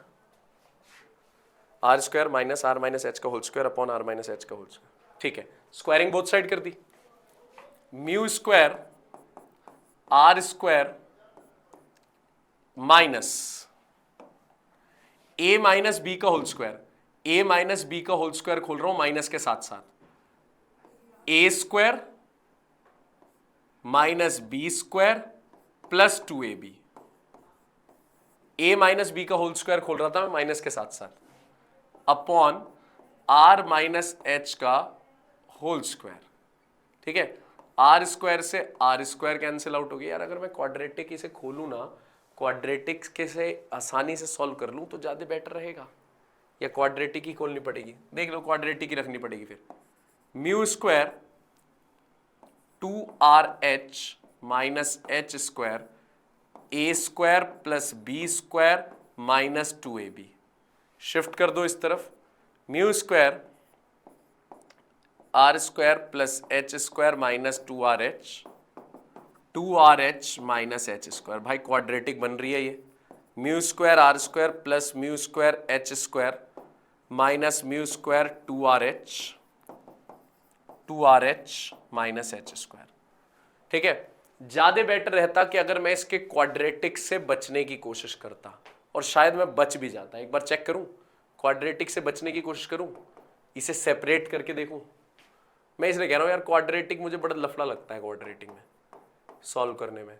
r square minus are minus H का whole square upon are minus H का होल स्क्वायर। ठीक है, स्क्वायरिंग बोथ साइड कर दी। Mu square r square minus a minus b का whole square, a minus b का होल स्क्वायर खोल रहा हूं माइनस के साथ साथ, a square minus b square plus 2ab, a minus b का होल स्क्वायर खोल रहा था मैं माइनस के साथ साथ, अपॉन आर माइनस एच का होल स्क्वायर। ठीक है, आर स्क्वायर से आर स्क्वायर कैंसिल आउट हो गया। यार अगर मैं क्वाड्रेटिक इसे खोलूं ना, क्वाड्रेटिक के से आसानी से सॉल्व कर लूं तो ज्यादा बेटर रहेगा, या क्वाड्रेटिक ही खोलनी पड़ेगी? देख लो, क्वाड्रेटिक ही रखनी पड़ेगी फिर। Mu square 2rh minus h square a square plus b square minus 2ab, shift कर दो इस तरफ। Mu square r square plus h square minus 2rh minus h square. भाई क्वाड्रेटिक बन रही है ये। Mu square r square plus mu square h square minus mu square 2rh minus h square. ठीक है, ज्यादा बेटर रहता कि अगर मैं इसके क्वाड्रेटिक से बचने की कोशिश करता, और शायद मैं बच भी जाता। एक बार चेक करूं, क्वाड्रेटिक से बचने की कोशिश करूं, इसे सेपरेट करके देखूं। मैं इसलिए कह रहा हूं यार, क्वाड्रेटिक मुझे बड़ा लफड़ा लगता है क्वाड्रेटिक में सॉल्व करने में।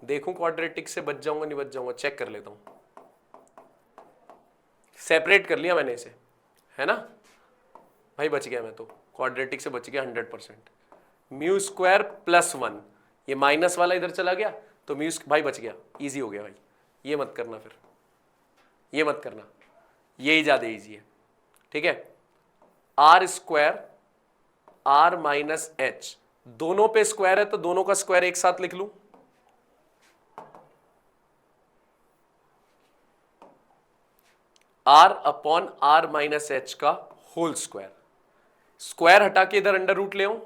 देखूं क्वाड्रेटिक से बच जाऊंगा नहीं बच जाऊंगा, चेक कर लेता हूं। सेपरेट कर लिया मैंने इसे, है ना भाई, बच गया मैं तो, क्वाड्रेटिक से बच गया 100%। म्यू स्क्वायर प्लस 1, ये माइनस वाला इधर चला गया तो म्यू भाई बच गया, इजी हो गया भाई। ये मत करना, फिर ये मत करना, यही ज्यादा इजी है, ठीक है। Are square R minus H, दोनों पे स्क्वायर है तो दोनों का स्क्वायर एक साथ लिख लूं, R upon are minus H का होल स्क्वायर। स्क्वायर हटा के इधर अंडर रूट ले आऊं,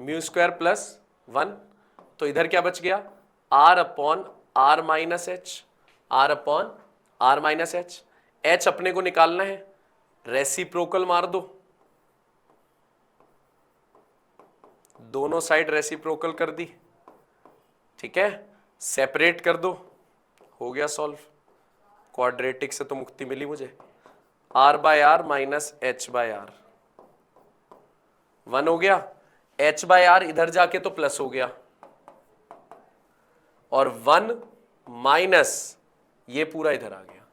म्यू स्क्वायर प्लस 1, तो इधर क्या बच गया, R upon are minus H, R upon are minus H. H अपने को निकालना है, रेसिप्रोकल मार दो, दोनों साइड रेसिप्रोकल कर दी, ठीक है, सेपरेट कर दो, हो गया सॉल्व। क्वाड्रेटिक से तो मुक्ति मिली मुझे, R by R minus H by R, 1 हो गया, एच बाय आर इधर जाके तो प्लस हो गया, और 1 माइनस ये पूरा इधर आ गया,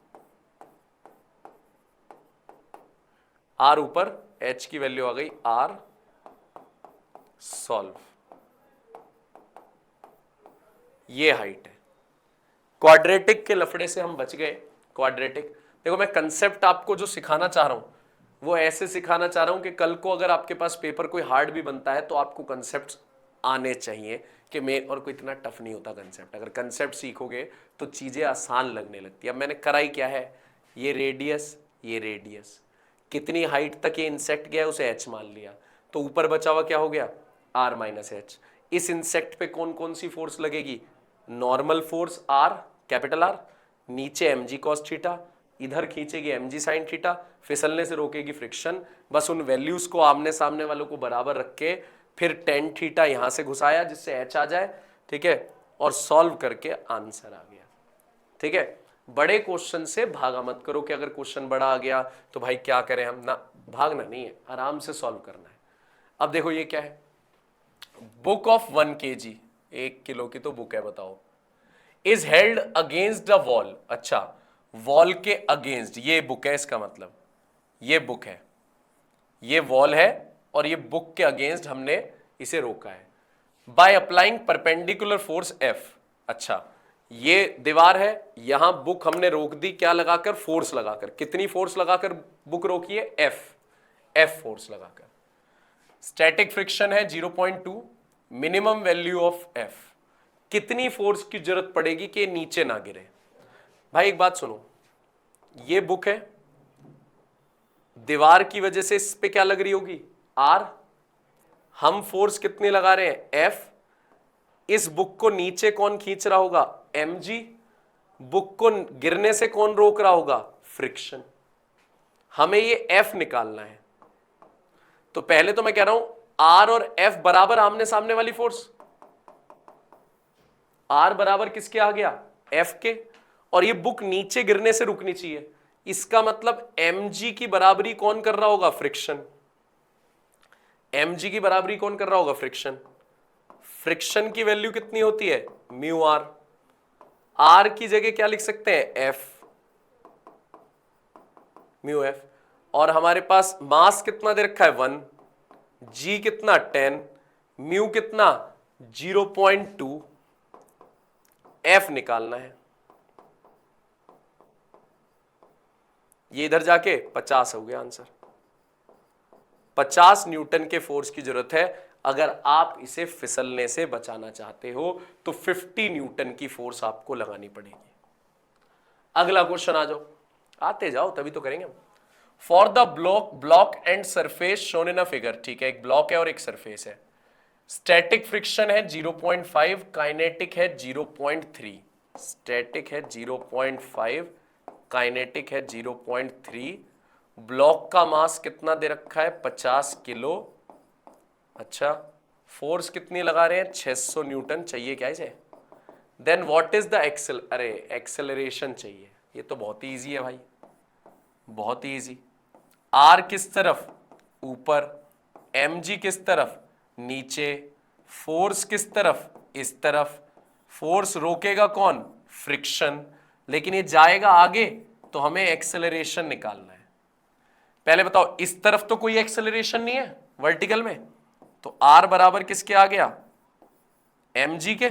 आर ऊपर, एच की वैल्यू आ गई आर, सॉल्व। ये हाइट है। क्वाड्रेटिक के लफड़े से हम बच गए। क्वाड्रेटिक, देखो मैं कंसेप्ट आपको जो सिखाना चाह रहा हूं वो ऐसे सिखाना चाह रहा हूं कि कल को अगर आपके पास पेपर कोई हार्ड भी बनता है तो आपको कंसेप्ट आने चाहिए, कि मैं, और कोई इतना टफ नहीं होता कंसेप्ट, अगर कंसेप्ट सीखोगे तो चीजें आसान लगने लगती है। अब मैंने करा ही क्या है, ये रेडियस, ये रेडियस, कितनी हाइट तक ये इंसेक्ट गया उसे एच मान लिया, तो ऊपर बचा हुआ क्या हो गया, आर माइनस एच। इस इंसेक्ट पे कौन कौन सी फोर्स लगेगी, normal force R, capital R, नीचे एम जी कॉस थीटा, इधर खींचेगी एम जी साइन थीटा, फिसलने से रोकेगी फ्रिक्शन। बस उन वैल्यूज को आमने सामने वालों को बराबर रख के फिर टेन थीटा यहां से घुसाया जिससे एच आ जाए, ठीक है, और सॉल्व करके आंसर आ गया, ठीक है। बड़े क्वेश्चन से भागा मत करो कि अगर क्वेश्चन बड़ा आ गया तो भाई क्या करें हम, ना भागना नहीं है, आराम से सॉल्व करना है। अब देखो ये क्या है, बुक ऑफ 1 kg, 1 किलो की तो बुक है, बताओ, is held against the wall. अच्छा, वॉल के अगेंस्ट ये बुक है, इसका मतलब ये बुक है, ये वॉल है और ये बुक के अगेंस्ट हमने इसे रोका है by applying perpendicular force F. अच्छा, ये दीवार है, यहां बुक हमने रोक दी, क्या लगाकर, फोर्स लगाकर। कितनी फोर्स लगाकर बुक रोकी है, एफ, एफ फोर्स लगाकर। स्टैटिक फ्रिक्शन है 0.2, मिनिमम वैल्यू ऑफ एफ, कितनी फोर्स की जरूरत पड़ेगी कि नीचे ना गिरे। भाई एक बात सुनो, ये बुक है, दीवार की वजह से इस पे क्या लग रही होगी, आर, हम फोर्स कितनी लगा रहे हैं, एफ, इस बुक को नीचे कौन खींच रहा होगा, mg, बुक को गिरने से कौन रोक रहा होगा, फ्रिक्शन। हमें ये f निकालना है, तो पहले तो मैं कह रहा हूं r और f बराबर आमने सामने वाली फोर्स, r बराबर किसके आ गया, f के, और ये बुक नीचे गिरने से रुकनी चाहिए, इसका मतलब mg की बराबरी कौन कर रहा होगा, फ्रिक्शन। mg की बराबरी कौन कर रहा होगा, फ्रिक्शन। फ्रिक्शन की वैल्यू कितनी होती है, म्यू आर, आर की जगह क्या लिख सकते हैं, एफ, म्यू एफ, और हमारे पास मास कितना दे रखा है, 1, जी कितना 10, म्यू कितना 0.2, एफ निकालना है, ये इधर जाके 50 हो गया आंसर। 50 न्यूटन के फोर्स की जरूरत है अगर आप इसे फिसलने से बचाना चाहते हो, तो 50 न्यूटन की फोर्स आपको लगानी पड़ेगी। अगला क्वेश्चन आ जाओ, आते जाओ तभी तो करेंगे हम। For the block and surface shown in a figure, ठीक है, एक ब्लॉक है और एक सरफेस है, स्टैटिक फ्रिक्शन है 0.5, काइनेटिक है 0.3, स्टैटिक है 0.5, काइनेटिक है 0.3, ब्लॉक का मास कितना दे रखा है, 50 किलो। अच्छा, फोर्स कितनी लगा रहे हैं, 600 न्यूटन चाहिए क्या इसे। Then what is the acceleration चाहिए, ये तो बहुत ही ईजी है भाई, बहुत ही ईजी। आर किस तरफ, ऊपर, एम जी किस तरफ, नीचे, फोर्स किस तरफ, इस तरफ, फोर्स रोकेगा कौन, फ्रिक्शन, लेकिन ये जाएगा आगे तो हमें एक्सेलरेशन निकालना है। पहले बताओ, इस तरफ तो कोई एक्सेलरेशन नहीं है वर्टिकल में, तो R बराबर किसके आ गया, mg के।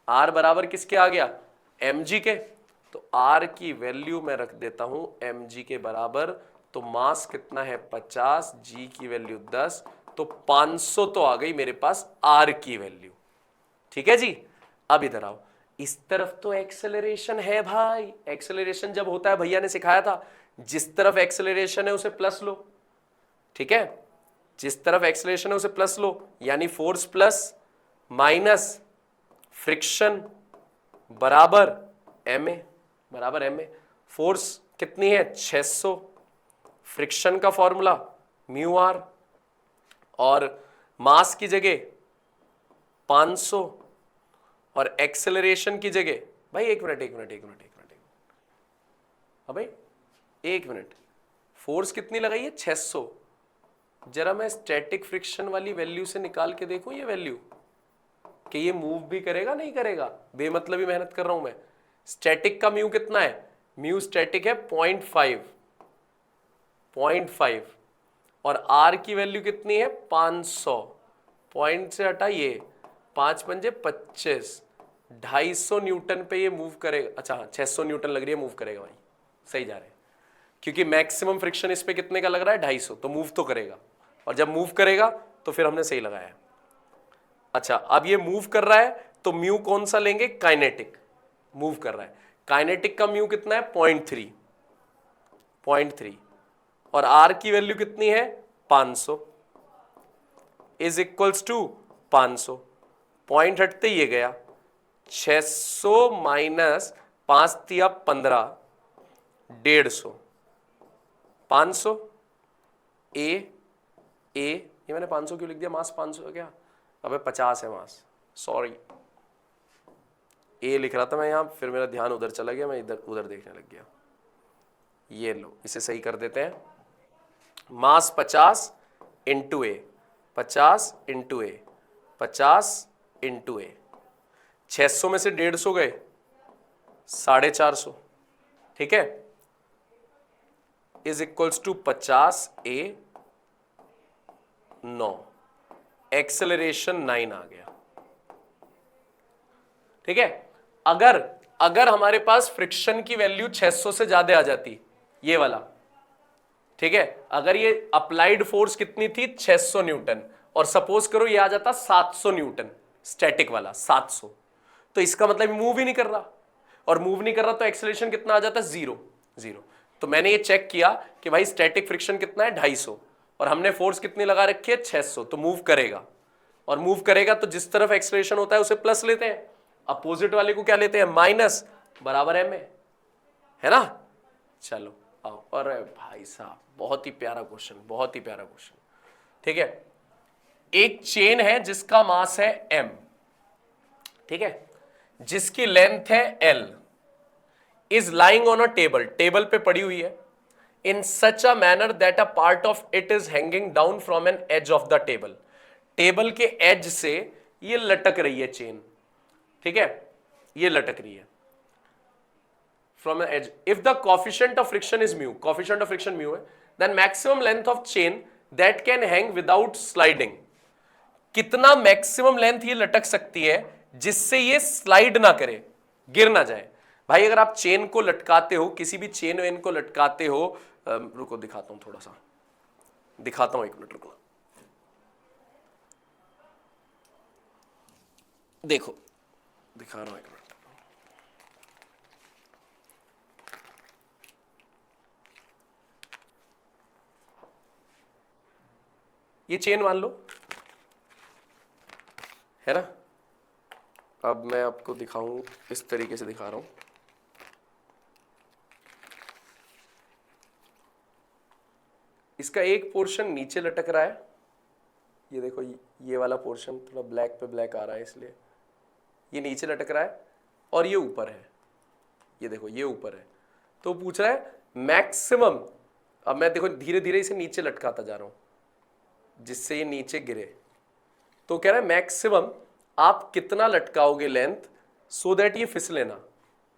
R बराबर किसके आ गया, mg के। तो R की वैल्यू मैं रख देता हूं mg के बराबर। तो मास कितना है 50, g की वैल्यू 10, तो 500 तो आ गई मेरे पास R की वैल्यू। ठीक है जी। अब इधर आओ, इस तरफ तो एक्सेलरेशन है भाई। एक्सेलरेशन जब होता है, भैया ने सिखाया था, जिस तरफ एक्सेलरेशन है उसे प्लस लो। ठीक है, जिस तरफ एक्सेलरेशन है उसे प्लस लो, यानी फोर्स प्लस माइनस फ्रिक्शन बराबर ma, बराबर ma। फोर्स कितनी है 600, फ्रिक्शन का फॉर्मूला म्यू आर, और मास की जगह 500, और एक्सेलरेशन की जगह, भाई एक मिनट, भाई एक मिनट, फोर्स कितनी लगाई है 600। जरा मैं स्टैटिक फ्रिक्शन वाली वैल्यू से निकाल के देखूं ये वैल्यू, कि ये मूव भी करेगा नहीं करेगा, बेमतलबी मेहनत कर रहा हूं मैं। स्टैटिक का म्यू कितना है, म्यू स्टैटिक है 0.5, और आर की वैल्यू कितनी है 500। पॉइंट से हटाइए, 5 पंजे 25, 250 न्यूटन पे ये मूव करेगा। अच्छा 600 न्यूटन लग रही है, मूव करेगा भाई, सही जा रहे हैं, क्योंकि मैक्सिमम फ्रिक्शन इस पे कितने का लग रहा है 250, तो मूव तो करेगा, और जब मूव करेगा तो फिर हमने सही लगाया। अच्छा अब ये मूव कर रहा है तो म्यू कौन सा लेंगे, काइनेटिक। मूव कर रहा है, काइनेटिक का म्यू कितना है 0.3, और आर की वैल्यू कितनी है 500, इज इक्वल्स टू 500। पॉइंट हटते ये गया, 600 माइनस 5 तिया 15, 150, 500 ए, ये मैंने 500 क्यों लिख दिया, मास 500 है क्या, अबे 50 है मास, सॉरी ए लिख रहा था मैं यहां, फिर मेरा ध्यान उधर चला गया, मैं इधर उधर देखने लग गया। ये लो, इसे सही कर देते हैं। Mass 50 into A, 50 into A, 50 into A, 600 में से 150 गए 450, ठीक है, is equals to 50 A 9, acceleration 9 आ गया। ठीक है, अगर हमारे पास फ्रिक्शन की वैल्यू 600 से ज्यादा आ जाती, ये वाला, ठीक है, अगर ये अप्लाइड फोर्स कितनी थी 600 न्यूटन, और सपोज करो ये आ जाता 700 न्यूटन, स्टैटिक वाला 700, तो इसका मतलब मूव ही नहीं कर रहा, और मूव नहीं कर रहा तो एक्सेलरेशन कितना आ जाता है 0। तो मैंने ये चेक किया कि भाई स्टैटिक फ्रिक्शन कितना है 250, और हमने फोर्स कितनी लगा रखी है 600, तो मूव करेगा, और मूव करेगा तो जिस तरफ एक्सेलरेशन होता है उसे प्लस लेते हैं, अपोजिट वाले को क्या लेते हैं माइनस, बराबर ma, है ना। चलो आओ, अरे भाई साहब बहुत ही प्यारा क्वेश्चन, बहुत ही प्यारा क्वेश्चन। ठीक है, एक चेन है जिसका मास है m, ठीक है, जिसकी लेंथ है l, is lying on a table, table पे पड़ी हुई है, in such a manner that a part of it is hanging down from an edge of the table, table के एज से ये लटक रही है चेन, ठीक है, ये लटक रही है from an edge. If the coefficient of friction is mu, coefficient of friction mu है, then maximum length of chain that can hang without sliding, कितना मैक्सिमम लेंथ ये लटक सकती है जिससे ये स्लाइड ना करे, गिर ना जाए। भाई अगर आप चेन को लटकाते हो, किसी भी चेन वेन को लटकाते हो, रुको दिखाता हूं, थोड़ा सा दिखाता हूं, एक मिनट रुको, देखो दिखा रहा हूं, एक मिनट। ये चेन मान लो, है ना, अब मैं आपको दिखाऊं, इस तरीके से दिखा रहा हूं, इसका एक पोर्शन नीचे लटक रहा है, ये देखो, ये वाला पोर्शन थोड़ा ब्लैक पे ब्लैक आ रहा है इसलिए, ये नीचे लटक रहा है, और ये ऊपर है, ये देखो ये ऊपर है। तो पूछ रहा है मैक्सिमम, अब मैं देखो धीरे धीरे इसे नीचे लटकाता जा रहा हूं जिससे ये नीचे गिरे, तो कह रहा है मैक्सिमम आप कितना लटकाओगे लेंथ सो दैट ये फिसले ना।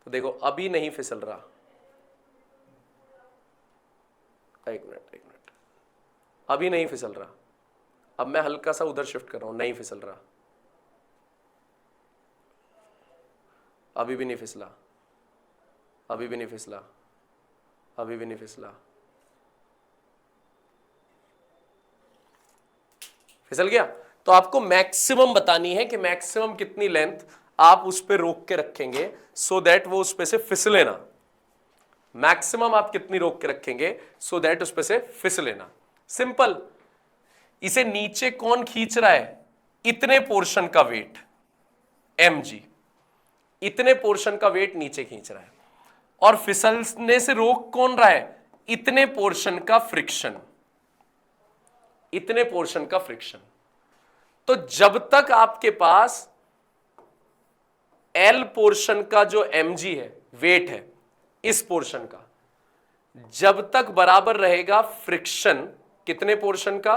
तो देखो अभी नहीं फिसल रहा, एक मिनट, अभी नहीं फिसल रहा, अब मैं हल्का सा उधर शिफ्ट कर रहा हूं, नहीं फिसल रहा, अभी भी नहीं फिसला, अभी भी नहीं फिसला, अभी भी नहीं फिसला, फिसल गया। तो आपको मैक्सिमम बतानी है कि मैक्सिमम कितनी लेंथ आप उस पे रोक के रखेंगे सो दैट वो उस पे से फिसले ना। मैक्सिमम आप कितनी रोक के रखेंगे सो दैट उस पे से फिसले ना। सिंपल। इसे नीचे कौन खींच रहा है? इतने पोर्शन का वेट mg, इतने पोर्शन का वेट नीचे खींच रहा है। और फिसलने से रोक कौन रहा है? इतने पोर्शन का फ्रिक्शन, इतने पोर्शन का फ्रिक्शन। तो जब तक आपके पास L पोर्शन का जो mg है, वेट है इस पोर्शन का, जब तक बराबर रहेगा फ्रिक्शन कितने पोर्शन का?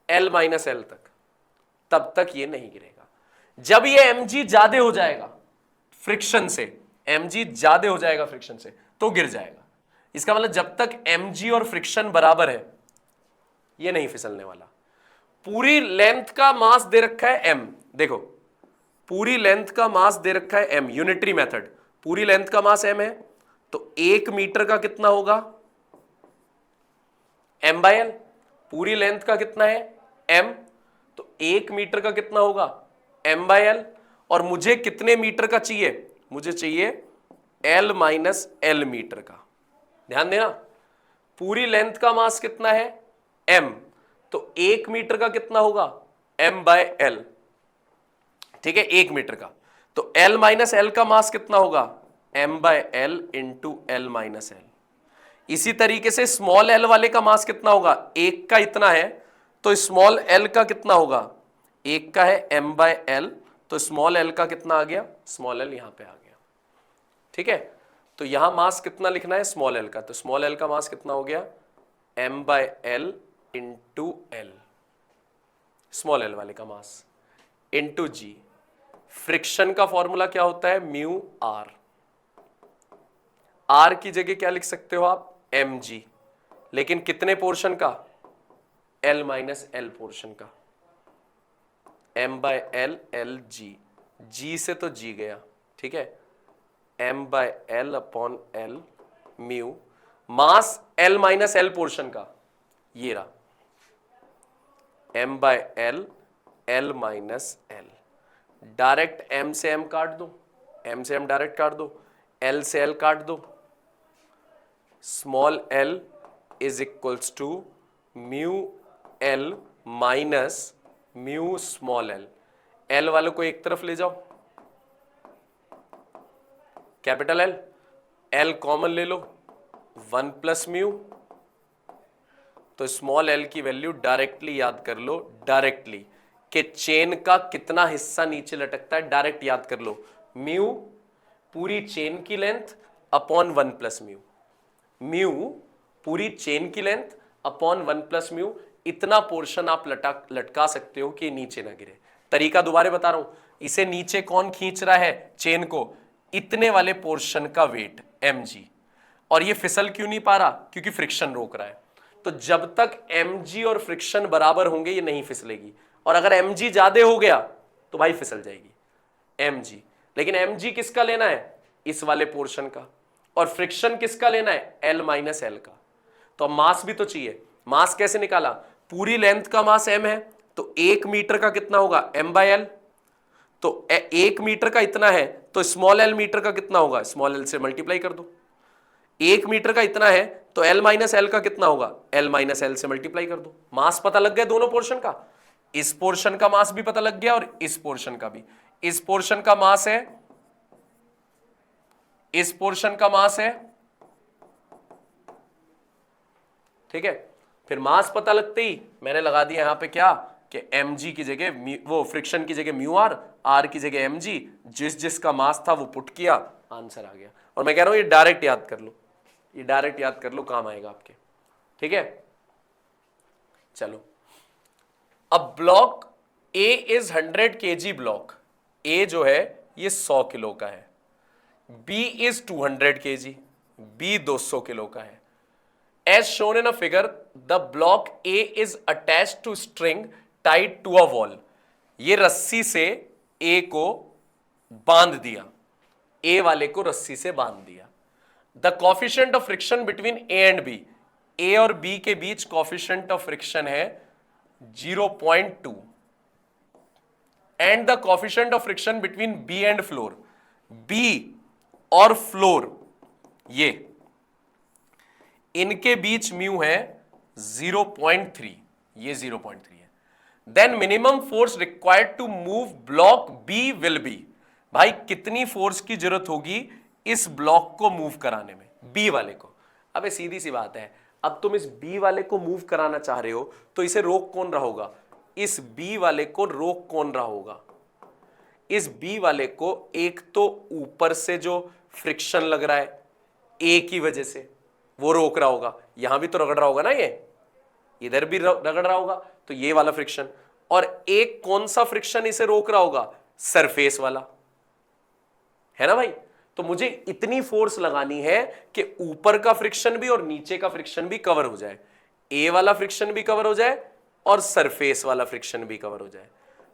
L माइनस एल तक, तब तक ये नहीं गिरेगा। जब ये mg ज्यादा हो जाएगा फ्रिक्शन से, mg ज्यादा हो जाएगा फ्रिक्शन से, तो गिर जाएगा। इसका मतलब जब तक mg और फ्रिक्शन बराबर है ये नहीं फिसलने वाला। पूरी लेंथ का मास दे रखा है m, देखो पूरी लेंथ का मास दे रखा है m, यूनिटरी मेथड, पूरी लेंथ का मास m है, तो 1 मीटर का कितना होगा? m by L. पूरी लेंथ का कितना है? m, तो 1 मीटर का कितना होगा? m by L. और मुझे कितने मीटर का चाहिए? मुझे चाहिए l माइनस एल मीटर का। ध्यान देना, पूरी लेंथ का मास कितना है? m, तो 1 मीटर का कितना होगा? m by L. ठीक है, 1 मीटर का, तो l माइनस एल का मास कितना होगा? m by L into L minus L. इसी तरीके से स्मॉल l वाले का मास कितना होगा? 1 का इतना है, तो स्मॉल l का कितना होगा? 1 का है m बाय एल, तो स्मॉल l का कितना आ गया? स्मॉल l यहां पे आ गया। ठीक है, तो यहां मास कितना लिखना है? स्मॉल l का, तो स्मॉल l का मास कितना हो गया? m by L into L, small l वाले का मास इंटू जी। फ्रिक्शन का फॉर्मूला क्या होता है? Mu are. आर की जगह क्या लिख सकते हो आप? mg, लेकिन कितने पोर्शन का? l माइनस एल पोर्शन का, m by L L G, G से तो जी गया। ठीक है, m by L upon L mu, mass l minus L portion का ये रहा, m by L L minus L. Direct m से m काट दो, m से m डायरेक्ट काट दो, l से l काट दो, small l is equals to mu l minus mu small l। l वाले को एक तरफ ले जाओ, कैपिटल L, l कॉमन ले लो, 1 प्लस म्यू, तो स्मॉल l की वैल्यू डायरेक्टली याद कर लो, डायरेक्टली कि चेन का कितना हिस्सा नीचे लटकता है, डायरेक्ट याद कर लो, म्यू पूरी चेन की length upon 1 plus mu, mu पूरी चेन की लेंथ अपॉन 1 प्लस म्यू। इतना पोर्शन आप लटका सकते हो कि नीचे ना गिरे। तरीका दोबारा बता रहा हूं, इसे नीचे कौन खींच रहा है चेन को? इतने वाले पोर्शन का वेट mg, और ये फिसल क्यों नहीं पा रहा? क्योंकि फ्रिक्शन रोक रहा है। तो जब तक mg और फ्रिक्शन बराबर होंगे ये नहीं फिसलेगी, और अगर mg ज्यादा हो गया तो भाई फिसल जाएगी mg। लेकिन mg किसका लेना है? इस वाले पोर्शन का। और फ्रिक्शन किसका लेना है? l माइनस एल का। तो अब मास भी तो चाहिए। मास कैसे निकाला? पूरी लेंथ का मास m है, तो 1 मीटर का कितना होगा? m by L. तो 1 मीटर का इतना है, तो स्मॉल l मीटर का कितना होगा? स्मॉल l से मल्टीप्लाई कर दो। 1 मीटर का इतना है, तो l माइनस एल का कितना होगा? l माइनस एल से मल्टीप्लाई कर दो। मास पता लग गया दोनों पोर्शन का। इस पोर्शन का मास भी पता लग गया और इस पोर्शन का भी। इस पोर्शन का मास है, इस पोर्शन का मास है। ठीक है, फिर मास पता लगते ही मैंने लगा दिया यहां पे क्या कि mg की जगह वो फ्रिक्शन की जगह म्यू आर, आर की जगह mg, जिस जिसका मास था वो पुट किया, आंसर आ गया। और मैं कह रहा हूं ये डायरेक्ट याद कर लो, ये डायरेक्ट याद कर लो, काम आएगा आपके। ठीक है, चलो अब block A is 100 kg block, A जो है ये 100 किलो का है, B is 200 kg, B 200 kilo का है। As shown in a figure, the block A is attached to string tied to a wall, ये रस्सी से ए को बांध दिया, ए वाले को रस्सी से बांध दिया। The coefficient of friction between A and B, A और बी के बीच कॉफिशिएंट ऑफ फ्रिक्शन है 0.2 and the coefficient of friction between B and floor, B और फ्लोर ये इनके बीच म्यू है 0.3, ये 0.3 है। Then minimum force required to move block B will be, भाई कितनी फोर्स की जरूरत होगी इस ब्लॉक को मूव कराने में, बी वाले को। अबे सीधी सी बात है, अब तुम इस बी वाले को मूव कराना चाह रहे हो तो इसे रोक कौन रहा होगा, इस बी वाले को रोक कौन रहा होगा, इस बी वाले को एक तो ऊपर से जो फ्रिक्शन लग रहा है ए की वजह से वो रोक रहा होगा, यहां भी तो रगड़ रहा होगा ना, ये इधर भी रगड़ रहा होगा, तो ये वाला फ्रिक्शन, और एक कौन सा फ्रिक्शन इसे रोक रहा होगा, सरफेस वाला, है ना भाई। तो मुझे इतनी फोर्स लगानी है कि ऊपर का फ्रिक्शन भी और नीचे का फ्रिक्शन भी कवर हो जाए, ए वाला फ्रिक्शन भी कवर हो जाए और सरफेस वाला फ्रिक्शन भी कवर हो जाए।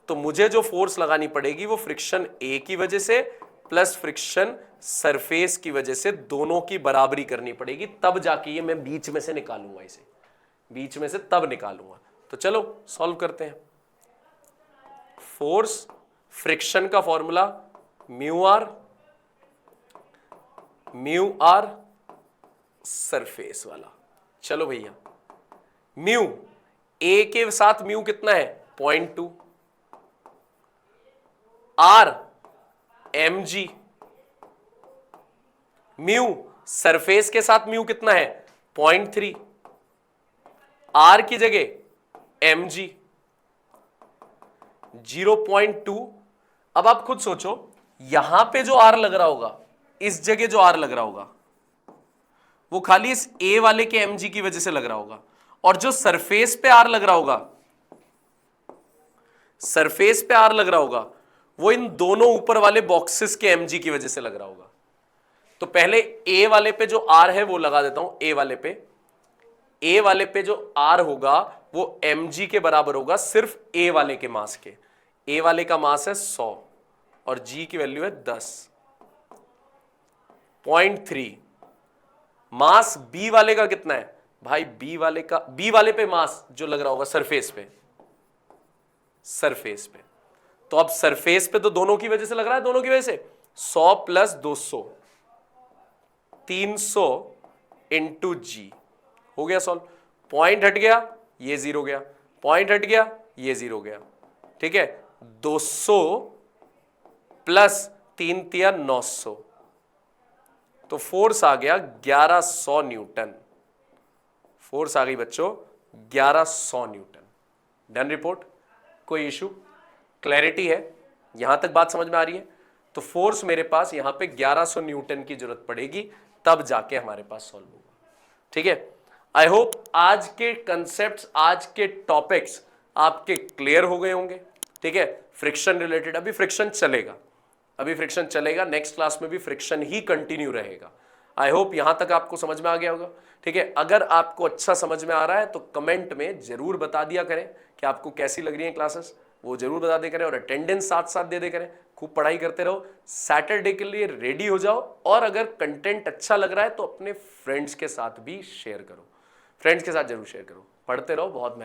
तो मुझे जो फोर्स लगानी पड़ेगी वो फ्रिक्शन ए की वजह से प्लस फ्रिक्शन सरफेस की वजह से, दोनों की बराबरी करनी पड़ेगी, तब जाके ये मैं बीच में से निकालूंगा, इसे बीच में से तब निकालूंगा। तो चलो सॉल्व करते हैं। फोर्स फ्रिक्शन का फॉर्मूला म्यू आर सरफेस वाला। चलो भैया, म्यू ए के साथ म्यू कितना है 0.2, आर mg, म्यू सरफेस के साथ म्यू कितना है 0.3, आर की जगह mg 0.2। अब आप खुद सोचो, यहां पे जो आर लग रहा होगा, इस जगह जो आर लग रहा होगा वो खाली इस ए वाले के mg की वजह से लग रहा होगा, और जो सरफेस पे आर लग रहा होगा, सरफेस पे आर लग रहा होगा वो इन दोनों ऊपर वाले बॉक्सेस के mg की वजह से लग रहा होगा। तो पहले ए वाले पे जो आर है वो लगा देता हूं, ए वाले पे जो आर होगा वो mg के बराबर होगा सिर्फ ए वाले के मास के। ए वाले का मास है 100 और g की वैल्यू है 10.3। मास बी वाले का कितना है भाई, बी वाले पे मास जो लग रहा होगा सरफेस पे, तो अब सरफेस पे तो दोनों की वजह से लग रहा है, दोनों की वजह से 100 प्लस 200 300 इंटू जी, हो गया सॉल्व। पॉइंट हट गया, ये 0 गया, पॉइंट हट गया, ये 0 गया, ठीक है। 200 प्लस 3 तिया 900, तो फोर्स आ गया 1100 न्यूटन। फोर्स आ गई बच्चों 1100 न्यूटन। डन रिपोर्ट, कोई इशू, क्लैरिटी है, यहां तक बात समझ में आ रही है। तो फोर्स मेरे पास यहां पे 1100 न्यूटन की जरूरत पड़ेगी, तब जाके हमारे पास सॉल्व होगा, ठीक है। आई होप आज के कंसेप्ट्स, आज के टॉपिक्स आपके क्लियर हो गए होंगे, ठीक है। फ्रिक्शन रिलेटेड अभी फ्रिक्शन चलेगा, नेक्स्ट क्लास में भी फ्रिक्शन ही कंटिन्यू रहेगा। आई होप यहां तक आपको समझ में आ गया होगा, ठीक है। अगर आपको अच्छा समझ में आ रहा है तो कमेंट में जरूर बता दिया करें कि आपको कैसी लग रही है क्लासेस, वो जरूर बता दे करें, और अटेंडेंस साथ साथ दे करें। खूब पढ़ाई करते रहो, सैटरडे के लिए रेडी हो जाओ, और अगर कंटेंट अच्छा लग रहा है तो अपने फ्रेंड्स के साथ भी शेयर करो, फ्रेंड्स के साथ जरूर शेयर करो। पढ़ते रहो, बहुत